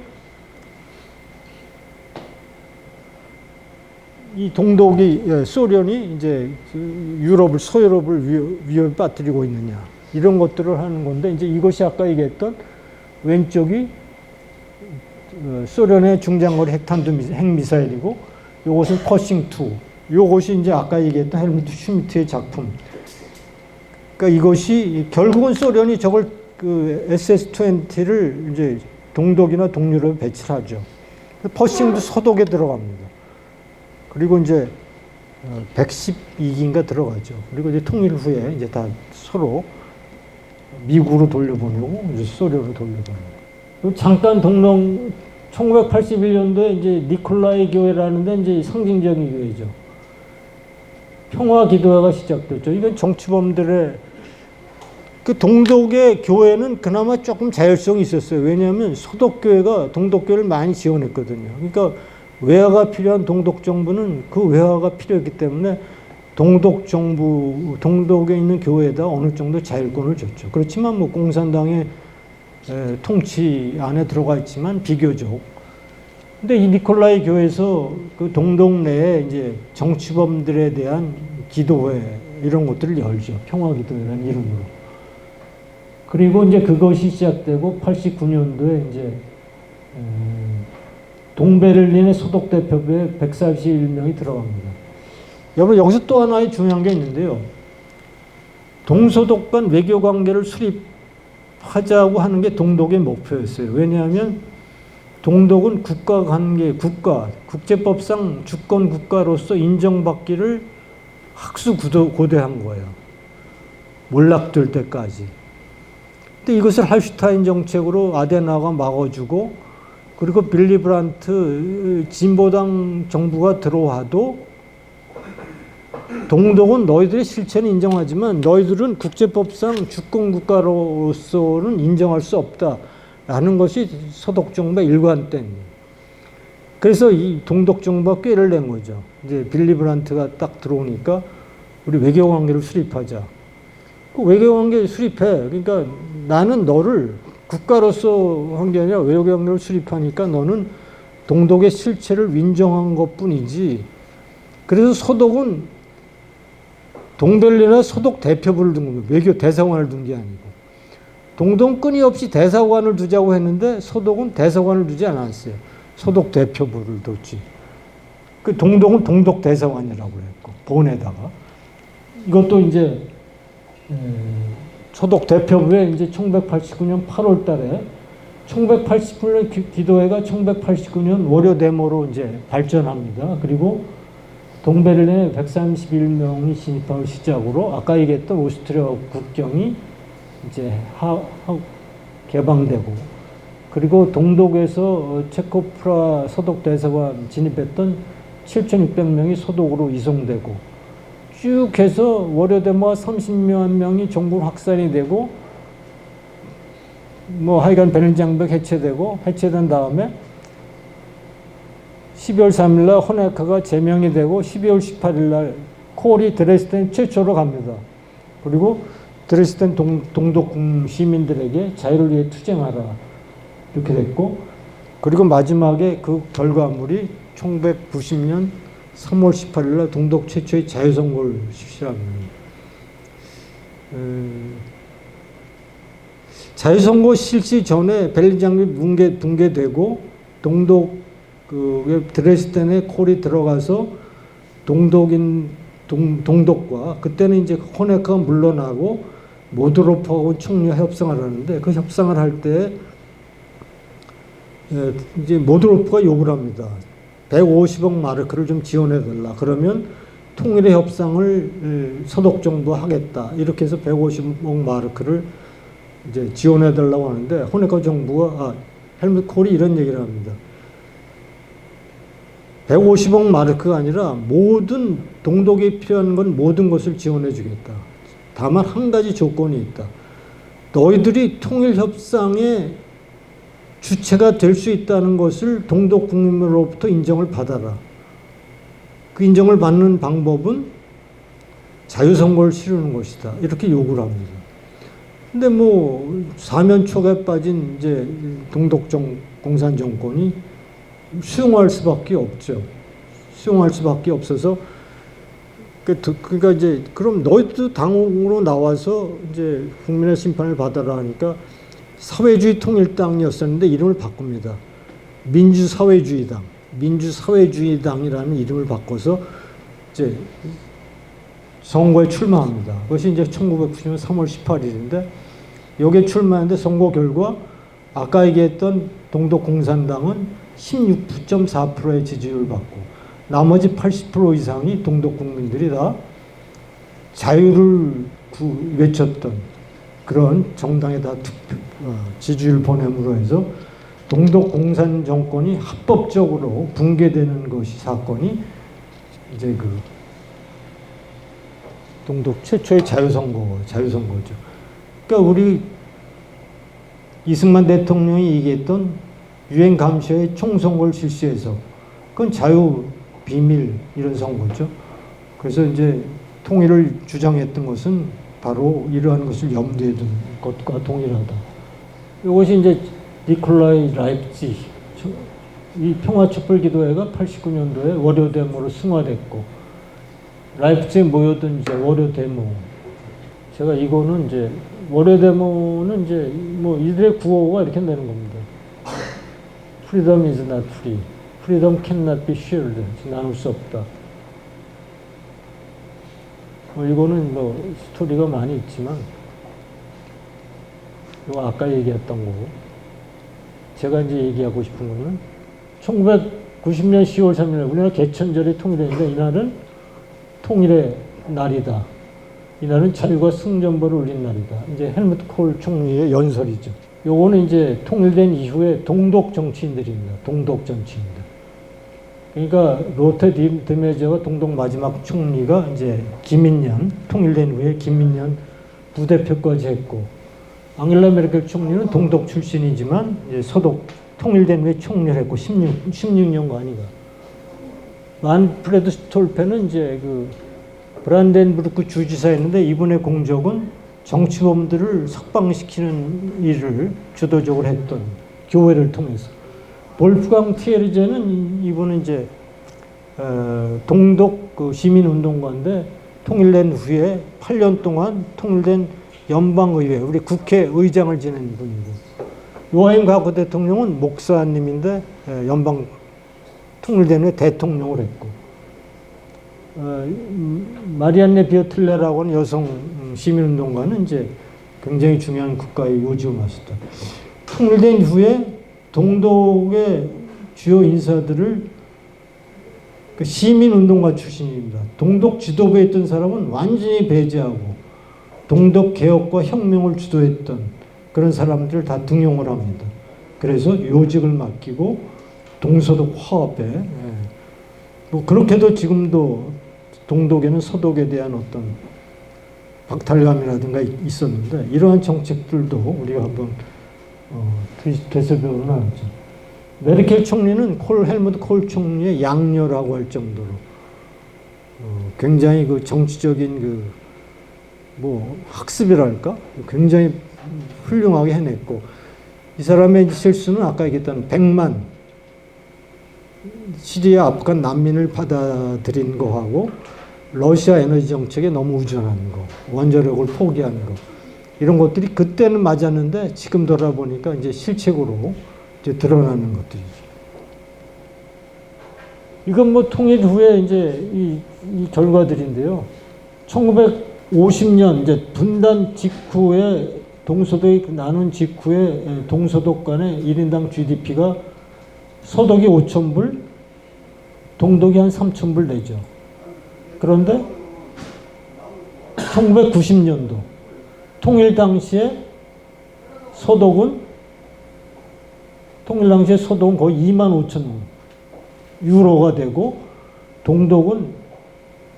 이 동독이 소련이 이제 서유럽을 위협에 빠뜨리고 있느냐 이런 것들을 하는 건데 이제 이것이 아까 얘기했던 왼쪽이 소련의 중장거리 핵미사일이고 이것은 퍼싱2 이것이 이제 아까 얘기했던 헬무트 슈미트의 작품. 그러니까 이것이 결국은 소련이 저걸 그 SS-20를 이제 동독이나 동유럽에 배치를 하죠. 퍼싱도 서독에 들어갑니다. 그리고 이제 112기인가 들어가죠. 그리고 이제 통일 후에 이제 다 서로 미국으로 돌려보내고 이제 소련으로 돌려보내고. 잠깐 동농 1981년도에 이제 니콜라이 교회라는 데 이제 상징적인 교회죠. 평화기도회가 시작됐죠. 이건 정치범들의 그 동독의 교회는 그나마 조금 자율성이 있었어요. 왜냐하면 소독교회가 동독교회를 많이 지원했거든요. 그러니까 외화가 필요한 동독 정부는 그 외화가 필요했기 때문에 동독 정부, 동독에 있는 교회에다 어느 정도 자율권을 줬죠. 그렇지만 뭐 공산당의 통치 안에 들어가 있지만 비교적. 근데 이 니콜라이 교회에서 그 동독 내에 이제 정치범들에 대한 기도회 이런 것들을 열죠. 평화기도회라는 이름으로. 그리고 이제 그것이 시작되고 89년도에 이제 동베를린의 소독 대표부에 141명이 들어갑니다. 여러분 여기서 또 하나의 중요한 게 있는데요. 동소독 간 외교 관계를 수립하자고 하는 게 동독의 목표였어요. 왜냐하면 동독은 국가 관계, 국제법상 주권 국가로서 인정받기를 학수고대한 거예요. 몰락될 때까지. 근데 이것을 할슈타인 정책으로 아데나가 막아주고, 그리고 빌리 브란트 진보당 정부가 들어와도 동독은 너희들의 실체는 인정하지만 너희들은 국제법상 주권 국가로서는 인정할 수 없다라는 것이 소독 정부의 일관된. 그래서 이 동독 정부가 꾀를 낸 거죠. 이제 빌리 브란트가 딱 들어오니까 우리 외교 관계를 수립하자. 그 외교 관계 수립해. 그러니까 나는 너를 국가로서 한 게 아니라 외교 관계를 수립하니까 너는 동독의 실체를 인정한 것뿐이지. 그래서 소독은 동벨린에 소독 대표부를 둔 겁니다. 외교 대사관을 둔 게 아니고. 동독은 끊임없이 대사관을 두자고 했는데 소독은 대사관을 두지 않았어요. 소독 대표부를 뒀지. 그 동독은 동독 대사관이라고 했고 본에다가 이것도 이제 소독 대표부에 이제 1989년 8월 달에 1989년 기도회가 1989년 월요 데모로 이제 발전합니다. 그리고 동베를린에 131명이 진입하기 시작으로 아까 얘기했던 오스트리아 국경이 이제 개방되고, 그리고 동독에서 체코프라 소독 대사관 진입했던 7,600명이 소독으로 이송되고, 쭉 해서 월요 데모와 30만 명이 전국 확산이 되고, 뭐 하여간 베를린 장벽 해체된 다음에 12월 3일 날 호네카가 제명이 되고 12월 18일 날 콜이 드레스덴 최초로 갑니다. 그리고 드레스덴 동독 시민들에게 자유를 위해 투쟁하라 이렇게 됐고, 그리고 마지막에 그 결과물이 1990년 3월 18일 날 동독 최초의 자유선거를 실시합니다. 자유선거 실시 전에 베를린 장벽이 붕괴되고 동독 드레스덴에 콜이 들어가서 동독과 그때는 이제 호네카가 물러나고 모드로프하고 총리와 협상을 하는데, 그 협상을 할 때 이제 모드로프가 요구를 합니다. 150억 마르크를 좀 지원해달라. 그러면 통일의 협상을 소독 정부 하겠다. 이렇게 해서 150억 마르크를 이제 지원해달라고 하는데, 호네카 정부가 헬무트 콜이 이런 얘기를 합니다. 150억 마르크가 아니라 모든 동독에 필요한 건 모든 것을 지원해 주겠다. 다만 한 가지 조건이 있다. 너희들이 통일협상의 주체가 될 수 있다는 것을 동독 국민으로부터 인정을 받아라. 그 인정을 받는 방법은 자유선거를 치르는 것이다. 이렇게 요구를 합니다. 근데 뭐 사면초가에 빠진 이제 동독 공산 정권이 수용할 수밖에 없죠. 수용할 수밖에 없어서 그러니까 이제 그럼 너희도 당으로 나와서 이제 국민의 심판을 받아라 하니까 사회주의 통일당이었었는데 이름을 바꿉니다. 민주사회주의당이라는 이름을 바꿔서 이제 선거에 출마합니다. 그것이 이제 1990년 3월 18일인데 여기에 출마했는데 선거 결과 아까 얘기했던 동독 공산당은 16.4%의 지지율을 받고 나머지 80% 이상이 동독 국민들이 다 자유를 외쳤던 그런 정당에 다 지지율을 보냄으로 해서 동독 공산 정권이 합법적으로 붕괴되는 것이 사건이 이제 동독 최초의 자유선거죠. 그러니까 우리 이승만 대통령이 얘기했던 유엔 감시의 총선거를 실시해서 그건 자유, 비밀 이런 선거죠. 그래서 이제 통일을 주장했던 것은 바로 이러한 것을 염두에 둔 것과 동일하다. 이것이 이제 니콜라이 라이프치히 이 평화촛불기도회가 89년도에 월요 데모로 승화됐고 라이프치히에 모여든 이제 월요 데모. 제가 이거는 이제 월요 데모는 이제 뭐 이들의 구호가 이렇게 되는 겁니다. Freedom is not free. Freedom cannot be shared. 나눌 수 없다. 이거는 뭐 스토리가 많이 있지만 이거 아까 얘기했던 거고 제가 이제 얘기하고 싶은 거는 1990년 10월 3일 우리나라 개천절이 통일했는데 이날은 통일의 날이다. 이날은 자유가 승전보를 울린 날이다. 이제 헬무트 콜 총리의 연설이죠. 요거는 이제 통일된 이후에 동독 정치인들입니다. 동독 정치인들. 그러니까 로테 드메저가 동독 마지막 총리가 이제 김인년, 통일된 후에 김인년 부대표까지 했고, 앙겔라 메르켈 총리는 동독 출신이지만 이제 서독 통일된 후에 총리를 했고 16년간이가. 만프레드 스톨페는 이제 그 브란덴부르크 주지사였는데 이분의 공적은 정치범들을 석방시키는 일을 주도적으로 했던 교회를 통해서. 볼프강 티에르제는 이분은 이제 동독 그 시민운동가인데 통일된 후에 8년 동안 통일된 연방의회 우리 국회의장을 지낸 분이고 요하임 가고 대통령은 목사님인데 연방 통일된 후에 대통령을 했고 마리안네 비어틀레라고 하는 여성 시민운동가는 이제 굉장히 중요한 국가의 요직을 맡았다. 통일된 후에 동독의 주요 인사들을 그 시민운동가 출신입니다. 동독 지도부에 있던 사람은 완전히 배제하고 동독 개혁과 혁명을 주도했던 그런 사람들을 다 등용을 합니다. 그래서 요직을 맡기고 동서독 화합에 뭐 그렇게도 지금도 동독에는 서독에 대한 어떤 박탈감이라든가 있었는데 이러한 정책들도 우리가 한번 되새겨보면 알죠. 메르켈 총리는 헬무트 콜 총리의 양녀라고 할 정도로 굉장히 그 정치적인 그 뭐 학습이랄까 굉장히 훌륭하게 해냈고 이 사람의 실수는 아까 얘기했던 100만 시리아 아프간 난민을 받아들인 거하고 러시아 에너지 정책에 너무 의존하는 거, 원자력을 포기하는 거 이런 것들이 그때는 맞았는데 지금 돌아보니까 이제 실책으로 이제 드러나는 것들이죠. 이건 뭐 통일 후에 이제 이 결과들인데요. 1950년 이제 분단 직후에 동서독이 나눈 직후에 동서독 간의 1인당 GDP가 서독이 5,000불, 동독이 한 3,000불 내죠. 그런데 1990년도 통일 당시에 서독은 거의 25,000 유로가 되고 동독은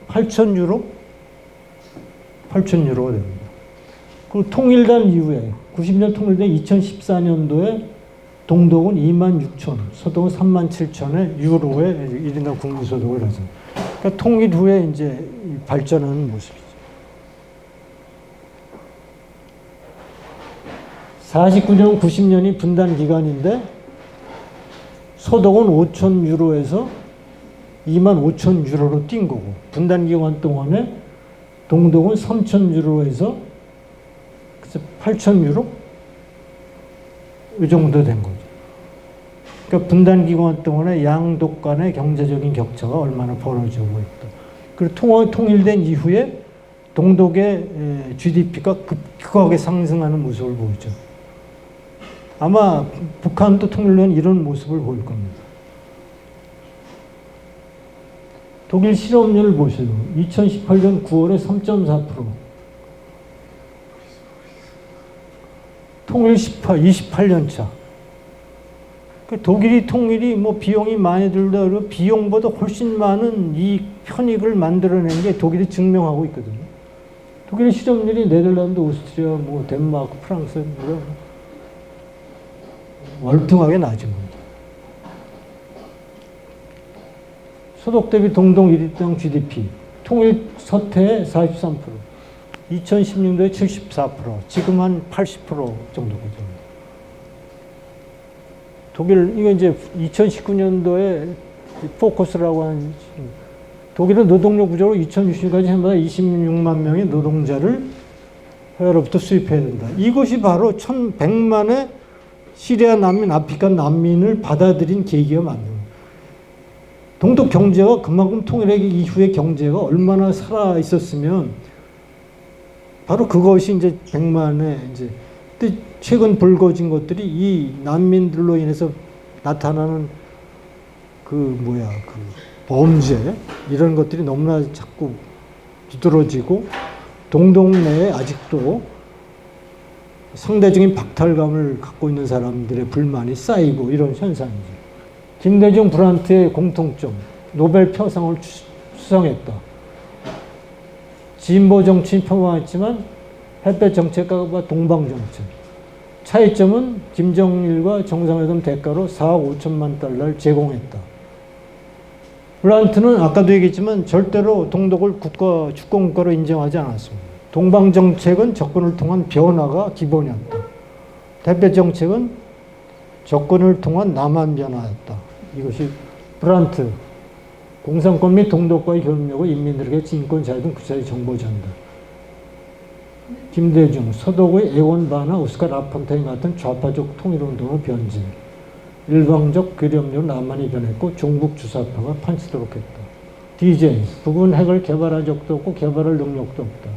8,000 유로가 됩니다. 그리고 통일된 이후에 90년 통일된 2014년도에 동독은 26,000, 서독은 37,000의 유로의 1인당 국민소득을 하죠. 그러니까 통일 후에 이제 발전하는 모습이죠. 49년, 90년이 분단 기간인데 서독은 5,000 유로에서 25,000 유로로 뛴 거고 분단 기간 동안에 동독은 3,000 유로에서 8,000 유로? 이 정도 된 거죠. 그러니까 분단 기간 동안에 양독 간의 경제적인 격차가 얼마나 벌어지고 있다. 그리고 통일된 이후에 동독의 GDP가 급격하게 상승하는 모습을 보이죠. 아마 북한도 통일된 이런 모습을 보일 겁니다. 독일 실업률을 보세요. 2018년 9월에 3.4%. 통일 28년 차. 독일이 통일이 뭐 비용이 많이 들다 그러고 비용보다 훨씬 많은 이 편익을 만들어낸 게 독일이 증명하고 있거든요. 독일의 실업률이 네덜란드, 오스트리아, 뭐 덴마크, 프랑스 뭐 월등하게 낮은 겁니다. 소득 대비 동동 1인당 GDP, 통일 서태의 43%, 2016년도에 74%, 지금 한 80% 정도거든요. 독일, 이거 이제 2019년도에 포커스라고 하는, 독일은 노동력 부족으로 2060년까지 해마다 26만 명의 노동자를 해외로부터 수입해야 된다. 이것이 바로 1100만의 시리아 난민, 아프리카 난민을 받아들인 계기가 맞는 거예요. 동독 경제가 그만큼 통일하기 이후의 경제가 얼마나 살아 있었으면 바로 그것이 이제 100만의 이제 근데 최근 불거진 것들이 이 난민들로 인해서 나타나는 그 범죄 이런 것들이 너무나 자꾸 두드러지고 동독 내에 아직도 상대적인 박탈감을 갖고 있는 사람들의 불만이 쌓이고 이런 현상이죠. 김대중 브란트의 공통점, 노벨 평화상을 수상했다. 진보 정치인 평화했지만 햇볕 정책과 동방 정책. 차이점은 김정일과 정상회담 대가로 4억 5천만 달러를 제공했다. 브란트는 아까도 얘기했지만 절대로 동독을 주권국가로 인정하지 않았습니다. 동방 정책은 접근을 통한 변화가 기본이었다. 햇볕 정책은 접근을 통한 남한 변화였다. 이것이 브란트, 공산권 및 동독과의 결합력을 인민들에게 인권, 자유 등 구체적 정보 전달. 김대중, 서독의 에곤 바나 오스카 라폰타인 같은 좌파적 통일운동의 변진. 일방적 괴력력으로 남한이 변했고 종북 주사파가 판치도록 했다. DJ, 북은 핵을 개발한 적도 없고 개발할 능력도 없다.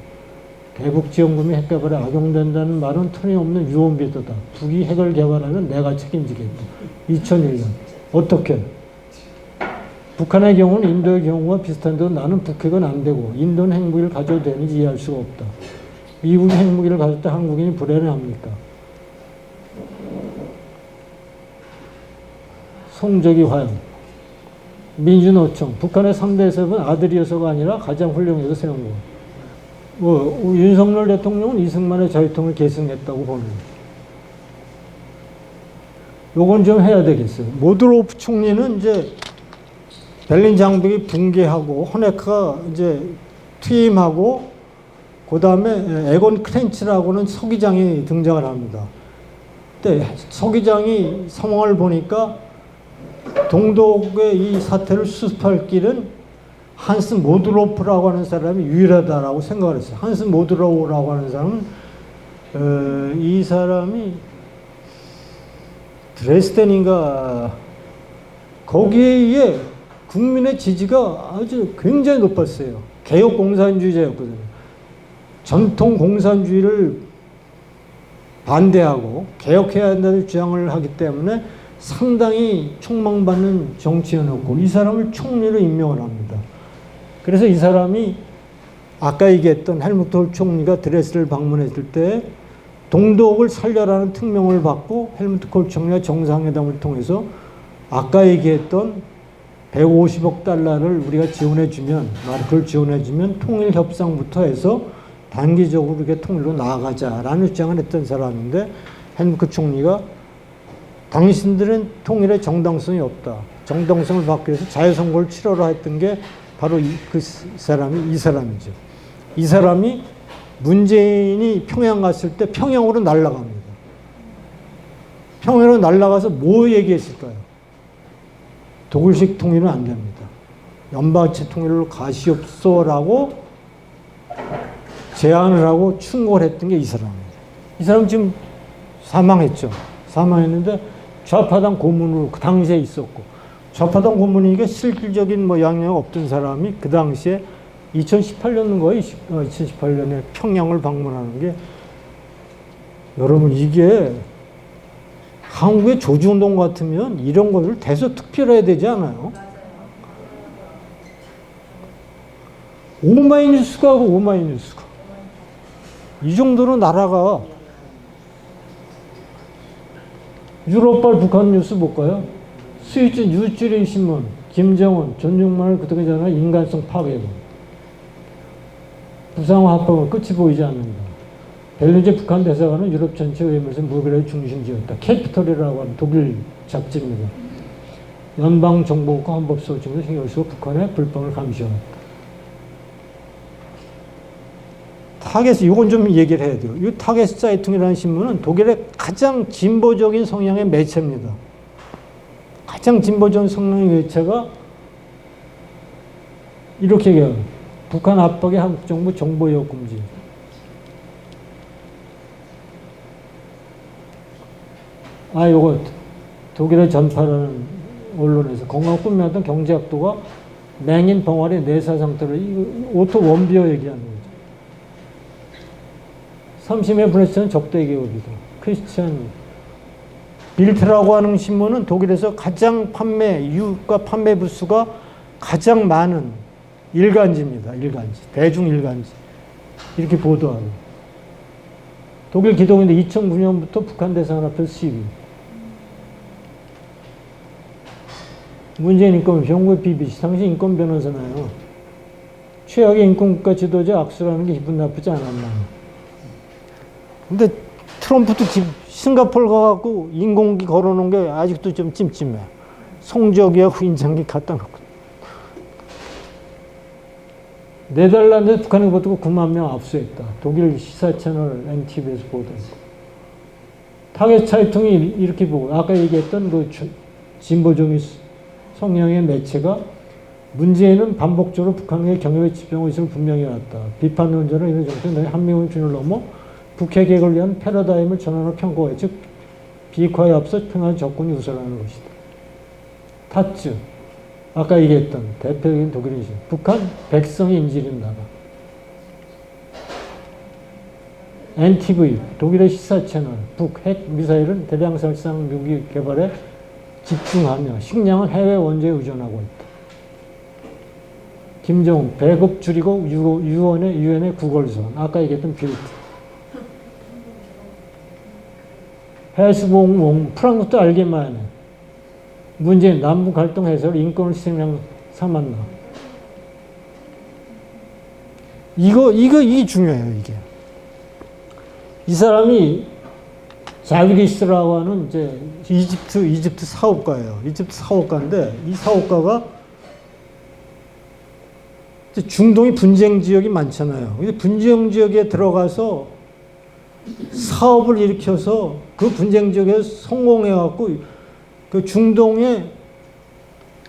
대북지원금이 핵 개발에 악용된다는 말은 터무니없는 유언비어다. 북이 핵을 개발하면 내가 책임지겠다. 2001년. 어떻게? 북한의 경우는 인도의 경우와 비슷한데도 나는 북핵은 안 되고 인도는 핵무기를 가져도 되는지 이해할 수가 없다. 미국이 핵무기를 가질 때 한국인이 불행합니까? 송적이 화영. 민주노총. 북한의 3대 세습은 아들이어서가 아니라 가장 훌륭해서 세운 거. 윤석열 대통령은 이승만의 자유통을 계승했다고 보는 거예요. 요건 좀 해야 되겠어요. 모드로프 총리는 이제 베를린 장벽이 붕괴하고 호네크가 이제 퇴임하고 그 다음에 에곤 크렌치라고는 서기장이 등장을 합니다. 근데 서기장이 상황을 보니까 동독의 이 사태를 수습할 길은 한스 모드로프라고 하는 사람이 유일하다라고 생각을 했어요. 한스 모드로프라고 하는 사람은 이 사람이 드레스덴인가 거기에 국민의 지지가 아주 굉장히 높았어요. 개혁 공산주의자였거든요. 전통 공산주의를 반대하고 개혁해야 한다는 주장을 하기 때문에 상당히 촉망받는 정치인이었고 이 사람을 총리로 임명을 합니다. 그래서 이 사람이 아까 얘기했던 헬무트 홀 총리가 드레스를 방문했을 때 동독을 살려라는 특명을 받고 헬무트 콜 총리가 정상회담을 통해서 아까 얘기했던 150억 달러를 우리가 지원해주면, 마르크를 지원해주면 통일협상부터 해서 단기적으로 이렇게 통일로 나아가자라는 주장을 했던 사람인데 헬무트 총리가 당신들은 통일에 정당성이 없다. 정당성을 받기 위해서 자유선거를 치러라 했던 게 바로 이 사람이죠. 이 사람이 문재인이 평양 갔을 때 평양으로 날아갑니다. 평양으로 날아가서 뭐 얘기했을까요? 독일식 통일은 안 됩니다. 연방제 통일로 가시옵소라고 제안을 하고 충고를 했던 게 이 사람입니다. 이 사람 지금 사망했죠. 사망했는데 좌파당 고문으로 그 당시에 있었고 좌파당 고문이니까 실질적인 영향이 없던 사람이 그 당시에 2018년 거예요. 2018년에 평양을 방문하는 게 여러분 이게 한국의 조중동 같으면 이런 것을 대서특필해야 되지 않아요? 오마이뉴스가 하고 오마이뉴스가 이 정도로 나라가 유럽발 북한 뉴스 볼까요? 스위스 뉴스주린 신문 김정은 존중만을 그득하잖아 인간성 파괴 부상화 합법은 끝이 보이지 않는다. 벨루제 북한 대사관은 유럽 전체 외무에서 무역의 중심지였다. 캐피털이라고 하는 독일 잡지입니다. 연방정보국과 헌법소 등을 신경 쓰고 북한의 불법을 감시해왔다. 타겟, 이건 좀 얘기를 해야 돼요. 이 타겟 사이퉁이라는 신문은 독일의 가장 진보적인 성향의 매체입니다. 가장 진보적인 성향의 매체가 이렇게 얘기해요. 북한 압박에 한국 정부 정보개혁 금지. 요거 독일의 전파라는 언론에서 건강 꾸며왔던 경제학도가 맹인 벙어리 내사 상태로 오토 원비어 얘기하는 거죠. 30의 브레스는 적대 기업이다. 크리스티안 빌트라고 하는 신문은 독일에서 가장 유가 판매 부수가 가장 많은 일간지입니다. 일간지. 대중 일간지. 이렇게 보도하고. 독일 기독인데 2009년부터 북한 대사관 앞에서 시위. 문재인 인권, 정부의 BBC, 당시 인권 변호사나요. 최악의 인권국가 지도자 악수라는 게 기분 나쁘지 않았나. 근데 트럼프도 싱가포르 가갖고 인공기 걸어놓은 게 아직도 좀 찜찜해. 송적이하고 인상기 갖다 놓고. 네덜란드 북한에 버티고 9만 명 압수했다. 독일 시사 채널 NTV에서 보도했고. 타겟 차이통이 이렇게 보고, 아까 얘기했던 그 진보적인 성향의 매체가 문재인은 반복적으로 북한의 경협에 집중하고 있음을 분명히 해왔다. 비판론자는 이런 정도의 한미일 균을 넘어 북핵 개혁을 위한 패러다임을 전환하고 평가해, 즉 비핵화에 앞서 평화 접근이 우선하는 것이다. 타츠, 아까 얘기했던 대표적인 독일인 신, 북한 백성이 인질인 나라. NTV, 독일의 시사 채널, 북핵 미사일은 대량살상 무기 개발에 집중하며 식량을 해외 원재에 의존하고 있다. 김정은, 배급 줄이고 유엔의 구걸선, 아까 얘기했던 빌트. 해수봉, 프랑스도 알게만 해. 문재인, 남북 갈등 해소를 인권을 시행령 삼았나. 이게 중요해요, 이게. 이 사람이 자비리스라고 하는 이제 이집트 사업가예요. 이집트 사업가인데 이 사업가가 중동이 분쟁 지역이 많잖아요. 근데 분쟁 지역에 들어가서 사업을 일으켜서 그 분쟁 지역에 성공해갖고 그 중동의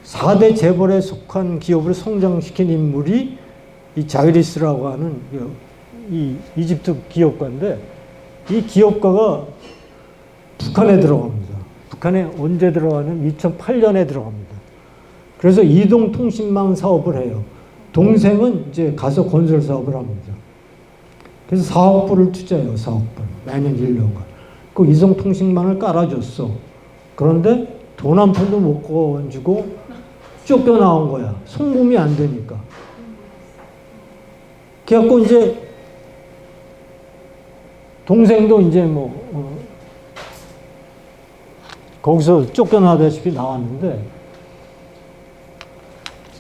4대 재벌에 속한 기업을 성장시킨 인물이 이 자비리스라고 하는 이 이집트 기업가인데 이 기업가가 북한에 들어갑니다. 북한에 언제 들어가냐면 2008년에 들어갑니다. 그래서 이동통신망 사업을 해요. 동생은 이제 가서 건설 사업을 합니다. 그래서 4억 불을 투자해요. 4억 불. 매년 1년간. 그 이동통신망을 깔아줬어. 그런데 돈 한 푼도 못 건지고 쫓겨나온 거야. 송금이 안 되니까. 그래갖고 이제 동생도 이제 거기서 쫓겨나다시피 나왔는데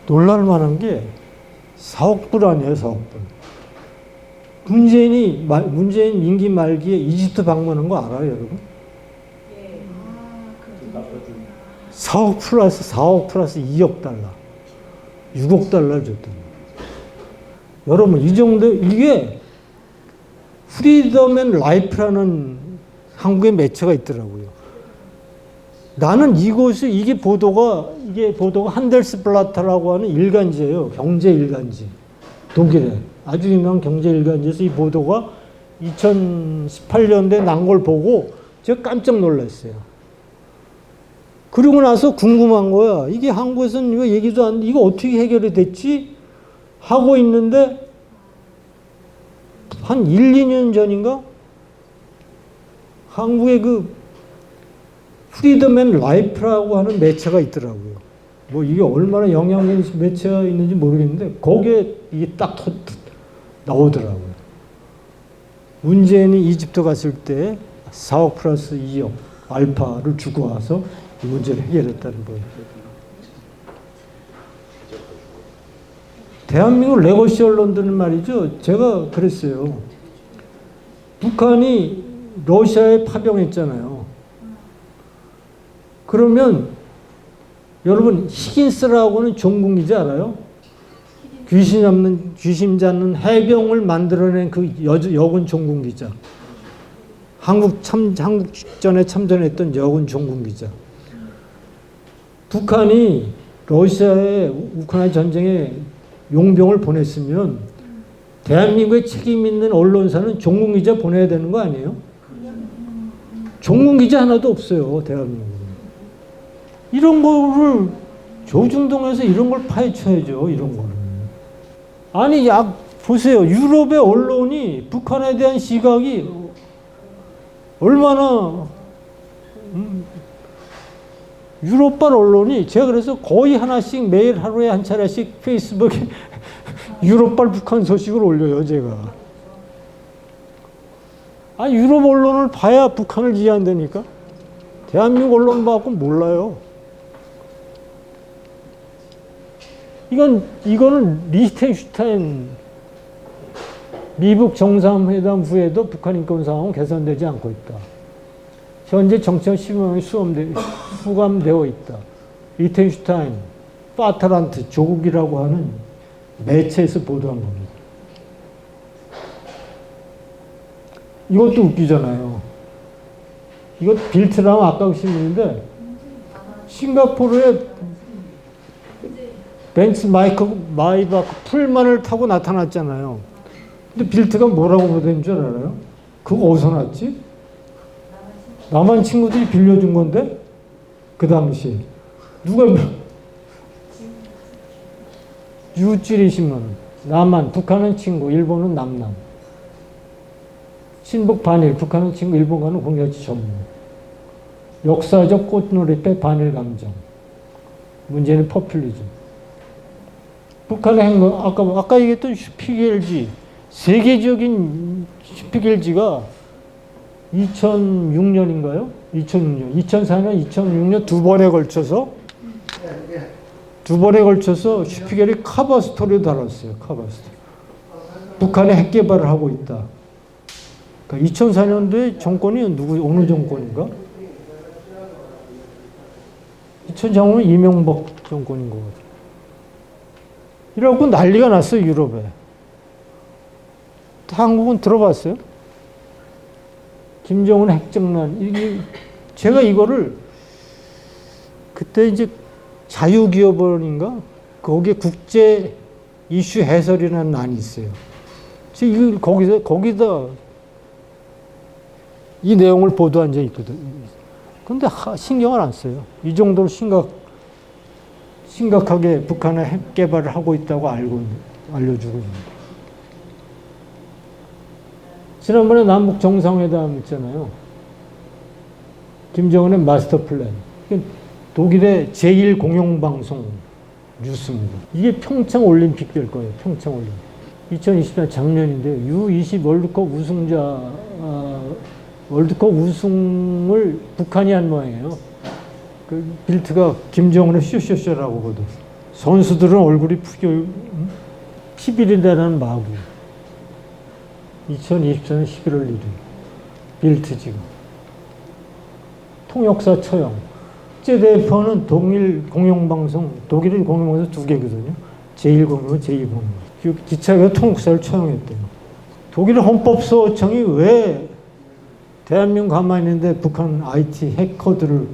놀랄만한 게 4억 불 아니에요, 4억 불. 문재인 임기 말기에 이집트 방문한 거 알아요, 여러분? 4억 플러스 2억 달러. 6억 달러를 줬더니. 여러분, 이 정도, 이게 프리덤 앤 라이프라는 한국의 매체가 있더라고요. 나는 이게 보도가 한델스블라트라고 하는 일간지예요. 경제 일간지. 독일에. 아주 유명한 경제 일간지에서 이 보도가 2018년도에 난 걸 보고 제가 깜짝 놀랐어요. 그러고 나서 궁금한 거야. 이게 한국에서는 왜 얘기도 안 돼? 이거 어떻게 해결이 됐지? 하고 있는데 한 1, 2년 전인가? 한국의 그 프리덤 앤 라이프라고 하는 매체가 있더라고요. 이게 얼마나 영향력 있는 매체가 있는지 모르겠는데 거기에 이게 딱 나오더라고요. 문재인이 이집트 갔을 때 4억 플러스 2억 알파를 주고 와서 이 문제를 해결했다는 거예요. 대한민국 레거시 언론들은 말이죠. 제가 그랬어요. 북한이 러시아에 파병했잖아요. 그러면 여러분 히긴스라고는 종군기지 알아요? 귀신 잡는 해병을 만들어낸 그 여군 종군기자. 한국 전에 참전했던 여군 종군기자. 북한이 러시아에 우크라이나 전쟁에 용병을 보냈으면 대한민국에 책임 있는 언론사는 종군기자 보내야 되는 거 아니에요? 종군기자 하나도 없어요, 대한민국은. 이런 거를 조중동에서 이런 걸 파헤쳐야죠, 이런 거를. 아니, 보세요. 유럽의 언론이 북한에 대한 시각이 얼마나 유럽발 언론이 제가 그래서 거의 하나씩 매일 하루에 한 차례씩 페이스북에 유럽발 북한 소식을 올려요, 제가. 아니, 유럽 언론을 봐야 북한을 이해한다니까? 대한민국 언론 봐갖고 몰라요. 이거는 리히텐슈타인 미북 정상회담 후에도 북한 인권 상황은 개선되지 않고 있다. 현재 정치적 시범이 수감되어 있다. 리히텐슈타인, 파타란트, 조국이라고 하는 매체에서 보도한 겁니다. 이것도 웃기잖아요. 이거 빌트라면 아까 그 신문인데 싱가포르에 벤츠 마이바크 풀만을 타고 나타났잖아요. 근데 빌트가 뭐라고 보도한 줄 알아요? 그거 어디서 났지? 남한 친구들이 빌려준 건데? 그 당시. 누가, 유찌리 신문. 남한, 북한은 친구, 일본은 남남. 친북 반일, 북한은 친구, 일본과는 공여치 전무. 역사적 꽃놀이배 반일 감정. 문제는 포퓰리즘. 북한의 행동, 아까 얘기했던 슈피겔지, 세계적인 슈피겔지가 2006년인가요? 2006년, 2004년, 2006년 두 번에 걸쳐서 슈피겔이 카바 스토리를 달았어요. 카바 스토리. 북한의 핵 개발을 하고 있다. 그러니까 2004년도에 정권이 어느 정권인가? 2004년은 이명박 정권인 것 같아요. 이러고 난리가 났어요, 유럽에. 한국은 들어봤어요? 김정은 핵정난. 제가 이거를 그때 이제 자유기업원인가? 거기에 국제 이슈 해설이라는 난이 있어요. 이걸 거기다 이 내용을 보도한 적이 있거든. 근데 신경을 안 써요. 이 정도로 심각하게 북한의 핵 개발을 하고 있다고 알려주고 있습니다. 지난번에 남북 정상회담 있잖아요. 김정은의 마스터 플랜. 독일의 제1공영방송 뉴스입니다. 이게 평창 올림픽 될 거예요. 평창 올림픽. 2020년 작년인데요. U20 월드컵 우승을 북한이 한 모양이에요. 그 빌트가 김정은의 쇼쇼쇼라고 거든. 선수들은 얼굴이 피비린내라는 마구. 2024년 11월 1일. 빌트 지금. 통역사 처형. 국제대표는 독일 공영방송, 독일의 공영방송 두 개거든요. 제1공영, 제2공영. 기차가 통역사를 처형했대요. 독일 헌법소청이 왜 대한민국 가만히 있는데 북한 IT 해커들을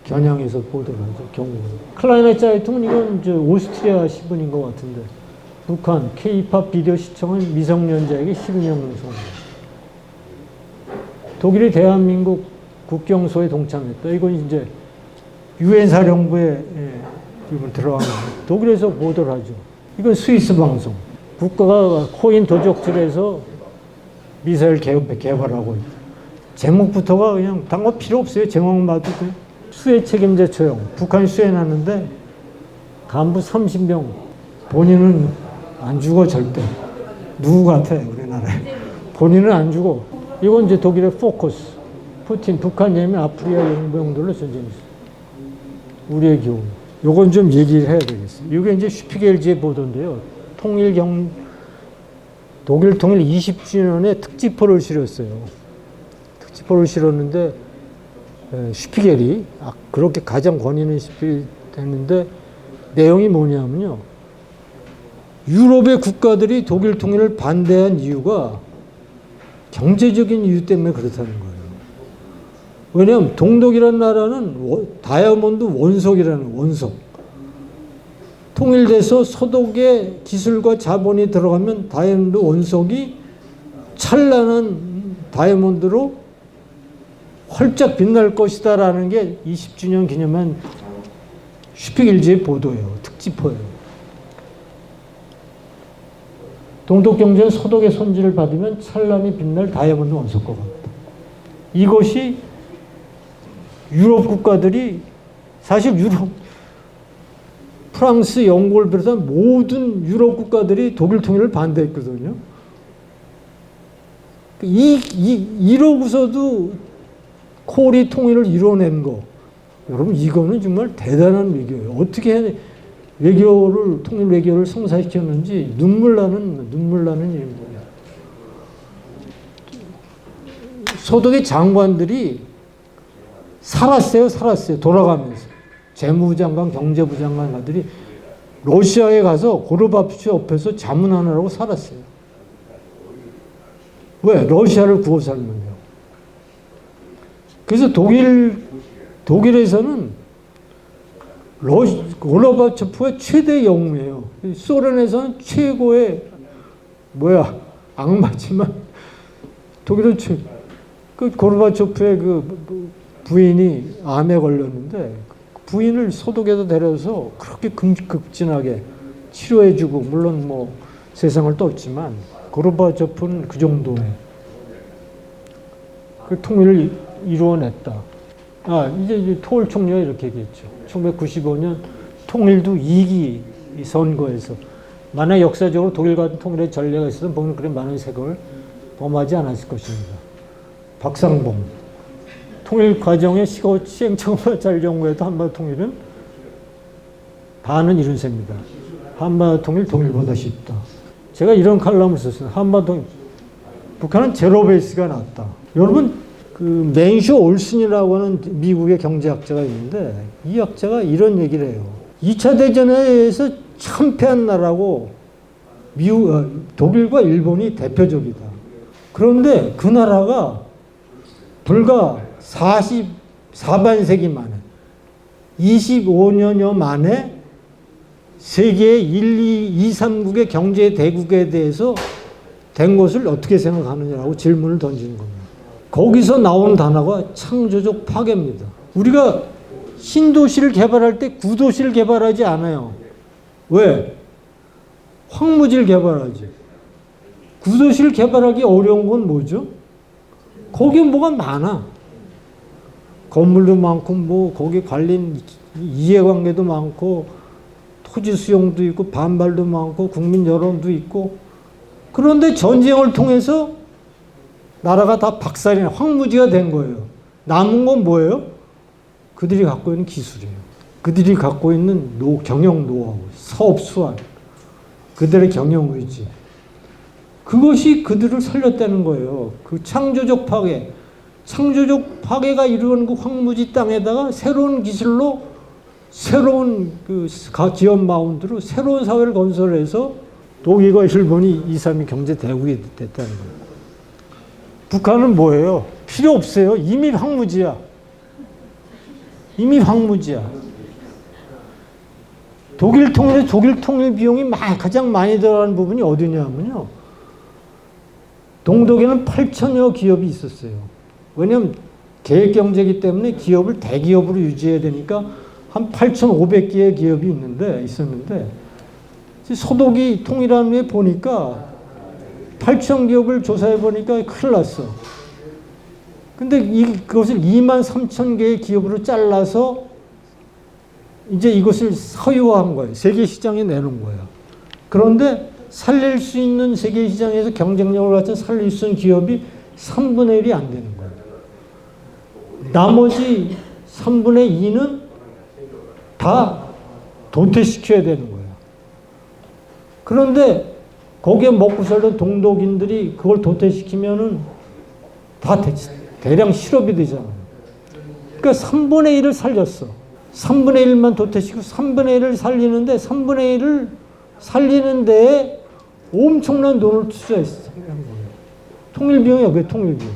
겨냥해서 보도를 하죠, 경고. 클라이나 짜이통은 이건 오스트리아 신문인 것 같은데. 북한 K-팝 비디오 시청은 미성년자에게 12년 송. 독일이 대한민국 국경소에 동참했다. 이건 이제 유엔 사령부에 이걸 들어간 겁니다. 독일에서 보도를 하죠. 이건 스위스 방송. 국가가 코인 도적질해서 미사일 개발하고 있다. 제목부터가 그냥 단거 필요 없어요. 제목만 봐도 수해 책임자 처형. 북한이 수해놨는데 간부 30명. 본인은 안 죽어 절대. 누구 같아 우리나라에. 본인은 안 죽어. 이건 이제 독일의 포커스. 푸틴, 북한, 예멘, 아프리카 영도로 전쟁했어. 우리의 기운. 요건 좀 얘기를 해야 되겠어요. 이게 이제 슈피겔지의 보도인데요. 독일 통일 20주년에 특집포를 실었어요. 특집포를 실었는데 슈피겔이 그렇게 가장 권위 있는 슈피겔이 됐는데 내용이 뭐냐면요. 유럽의 국가들이 독일 통일을 반대한 이유가 경제적인 이유 때문에 그렇다는 거예요. 왜냐하면 동독이라는 나라는 다이아몬드 원석이라는 원석. 통일돼서 서독의 기술과 자본이 들어가면 다이아몬드 원석이 찬란한 다이아몬드로 활짝 빛날 것이다라는 게 20주년 기념한 슈피겔지의 보도예요. 특집호예요. 동독 경제는 서독의 손질을 받으면 찬란히 빛날 다이아몬드 원석과 같다. 이것이 유럽 국가들이 사실 프랑스, 영국을 비롯한 모든 유럽 국가들이 독일 통일을 반대했거든요. 이러고서도 콜이 통일을 이뤄낸 거. 여러분 이거는 정말 대단한 외교예요. 어떻게 통일 외교를 성사시켰는지 눈물 나는 일입니다. 서독의 장관들이 살았어요. 돌아가면서. 재무부 장관, 경제부 장관들이 러시아에 가서 고르바초프 옆에서 자문하느라고 살았어요. 왜? 러시아를 구워 살면요. 그래서 독일에서는 고르바초프가 최대 영웅이에요. 소련에서는 최고의 악마지만 독일은 고르바초프의 부인이 암에 걸렸는데 부인을 소독에서 데려서 그렇게 극진하게 치료해주고 물론 세상을 떴지만 고르바초프는 그 정도의 그 통일을 이루어냈다. 이제 토월 총리가 이렇게 얘기했죠. 1995년 통일도 2기 선거에서 만약 역사적으로 독일 같은 통일의 전례가 있었던 보면 그런 많은 세금을 범하지 않았을 것입니다. 박상봉 통일 과정의 시행착오가 잘 경우에도 한반도 통일은 반은 이룬 셈입니다. 한반도 통일 독일보다 쉽다. 제가 이런 칼럼을 썼어요. 한반도 통일 북한은 제로 베이스가 낫다. 여러분 맨슈 올슨이라고 하는 미국의 경제학자가 있는데 이 학자가 이런 얘기를 해요. 2차 대전에 의해서 참패한 나라고 독일과 일본이 대표적이다. 그런데 그 나라가 불과 44반세기 만에 25년여 만에 세계의 1, 2, 3국의 경제 대국에 대해서 된 것을 어떻게 생각하느냐라고 질문을 던지는 겁니다. 거기서 나온 단어가 창조적 파괴입니다. 우리가 신도시를 개발할 때 구도시를 개발하지 않아요. 왜? 황무지를 개발하지. 구도시를 개발하기 어려운 건 뭐죠? 거기에 뭐가 많아. 건물도 많고 거기 관련 이해관계도 많고 토지 수용도 있고 반발도 많고 국민 여론도 있고 그런데 전쟁을 통해서 나라가 다 박살이 황무지가 된 거예요. 남은 건 뭐예요? 그들이 갖고 있는 기술이에요. 그들이 갖고 있는 경영 노하우, 사업 수완, 그들의 경영 의지. 그것이 그들을 살렸다는 거예요. 그 창조적 파괴가 이루어진 그 황무지 땅에다가 새로운 기술로 새로운 기업 마운드로 새로운 사회를 건설해서 독일과 일본이 2, 3위 경제 대국이 됐다는 거예요. 북한은 뭐예요? 필요 없어요. 이미 황무지야. 독일 통일 비용이 가장 많이 들어가는 부분이 어디냐면요. 동독에는 8천여 기업이 있었어요. 왜냐하면 계획경제이기 때문에 기업을 대기업으로 유지해야 되니까 한 8,500개의 기업이 있었는데 서독이 통일한 후에 보니까 8천 기업을 조사해 보니까 큰일 났어. 근데 그것을 2만 3천 개의 기업으로 잘라서 이제 이것을 서유화한 거예요. 세계 시장에 내놓은 거예요. 그런데 살릴 수 있는 세계 시장에서 경쟁력을 갖춰 살릴 수 있는 기업이 3분의 1이 안 되는 거예요. 나머지 3분의 2는 다 도태시켜야 되는 거예요. 그런데 거기에 먹고 살던 동독인들이 그걸 도태시키면은 다 대량 실업이 되잖아요. 그러니까 3분의 1을 살렸어. 3분의 1만 도태시키고 3분의 1을 살리는데 3분의 1을 살리는 데에 엄청난 돈을 투자했어. 통일비용이야, 그게 통일비용.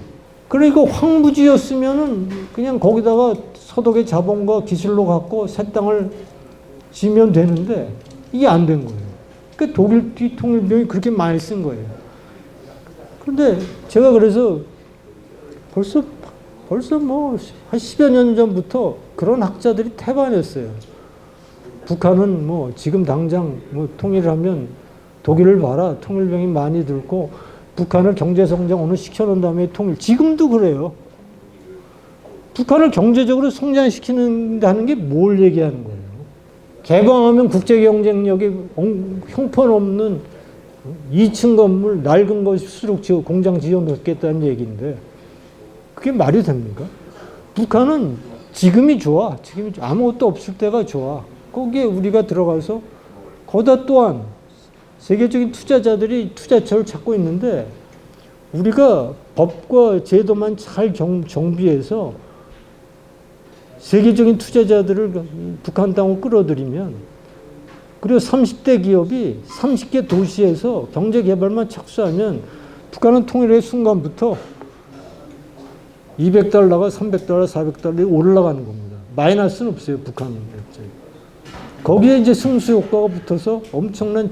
그러니까 황무지였으면은 그냥 거기다가 서독의 자본과 기술로 갖고 새 땅을 지면 되는데 이게 안 된 거예요. 그러니까 독일 통일비용이 그렇게 많이 쓴 거예요. 그런데 제가 그래서 벌써 뭐 한 10여 년 전부터 그런 학자들이 태반했어요. 북한은 뭐 지금 당장 뭐 통일하면 독일을 봐라. 통일병이 많이 들고 북한을 경제성장 오늘 시켜놓은 다음에 통일. 지금도 그래요. 북한을 경제적으로 성장시키는다는 게 뭘 얘기하는 거예요? 개방하면 국제경쟁력이 형편없는 2층 건물 낡은 거 수록 지어 공장 지어 놓겠다는 얘기인데 그게 말이 됩니까? 북한은 지금이 좋아. 아무것도 없을 때가 좋아. 거기에 우리가 들어가서 거기다 또한 세계적인 투자자들이 투자처를 찾고 있는데 우리가 법과 제도만 잘 정비해서 세계적인 투자자들을 북한 땅으로 끌어들이면 그리고 30대 기업이 30개 도시에서 경제개발만 착수하면 북한은 통일의 순간부터 200달러가 300달러, 400달러에 올라가는 겁니다. 마이너스는 없어요, 북한은. 거기에 이제 승수 효과가 붙어서 엄청난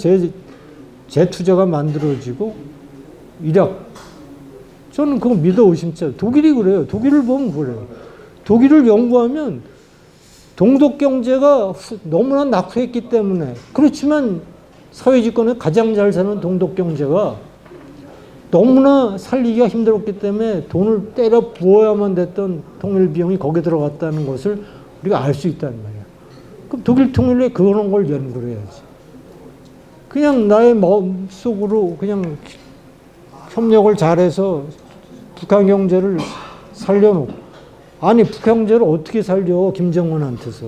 재투자가 만들어지고 이력. 저는 그거 믿어 의심치 않아요. 독일이 그래요. 독일을 보면 그래요. 독일을 연구하면 동독 경제가 너무나 낙후했기 때문에 그렇지만 사회주권에 가장 잘 사는 동독 경제가 너무나 살리기가 힘들었기 때문에 돈을 때려 부어야만 됐던 통일 비용이 거기에 들어갔다는 것을 우리가 알 수 있다는 말이야. 그럼 독일 통일에 그런 걸 연구를 해야지. 그냥 나의 마음속으로 그냥 협력을 잘해서 북한 경제를 살려놓고 아니 북한 경제를 어떻게 살려 김정은한테서.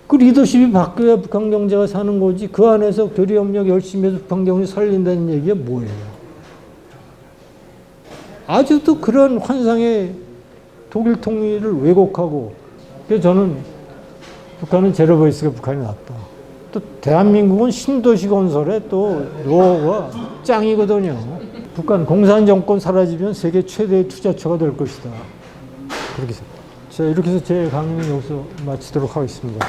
그 리더십이 바뀌어야 북한 경제가 사는 거지 그 안에서 교류협력 열심히 해서 북한 경제 살린다는 얘기가 뭐예요. 아직도 그런 환상의 독일 통일을 왜곡하고 그래서 저는 북한은 제로베이스가 북한이 낫다. 또 대한민국은 신도시 건설에 또 노후가 짱이거든요. 북한 공산정권 사라지면 세계 최대의 투자처가 될 것이다. 그렇게 생각합니다. 자, 이렇게 해서 제 강의는 여기서 마치도록 하겠습니다.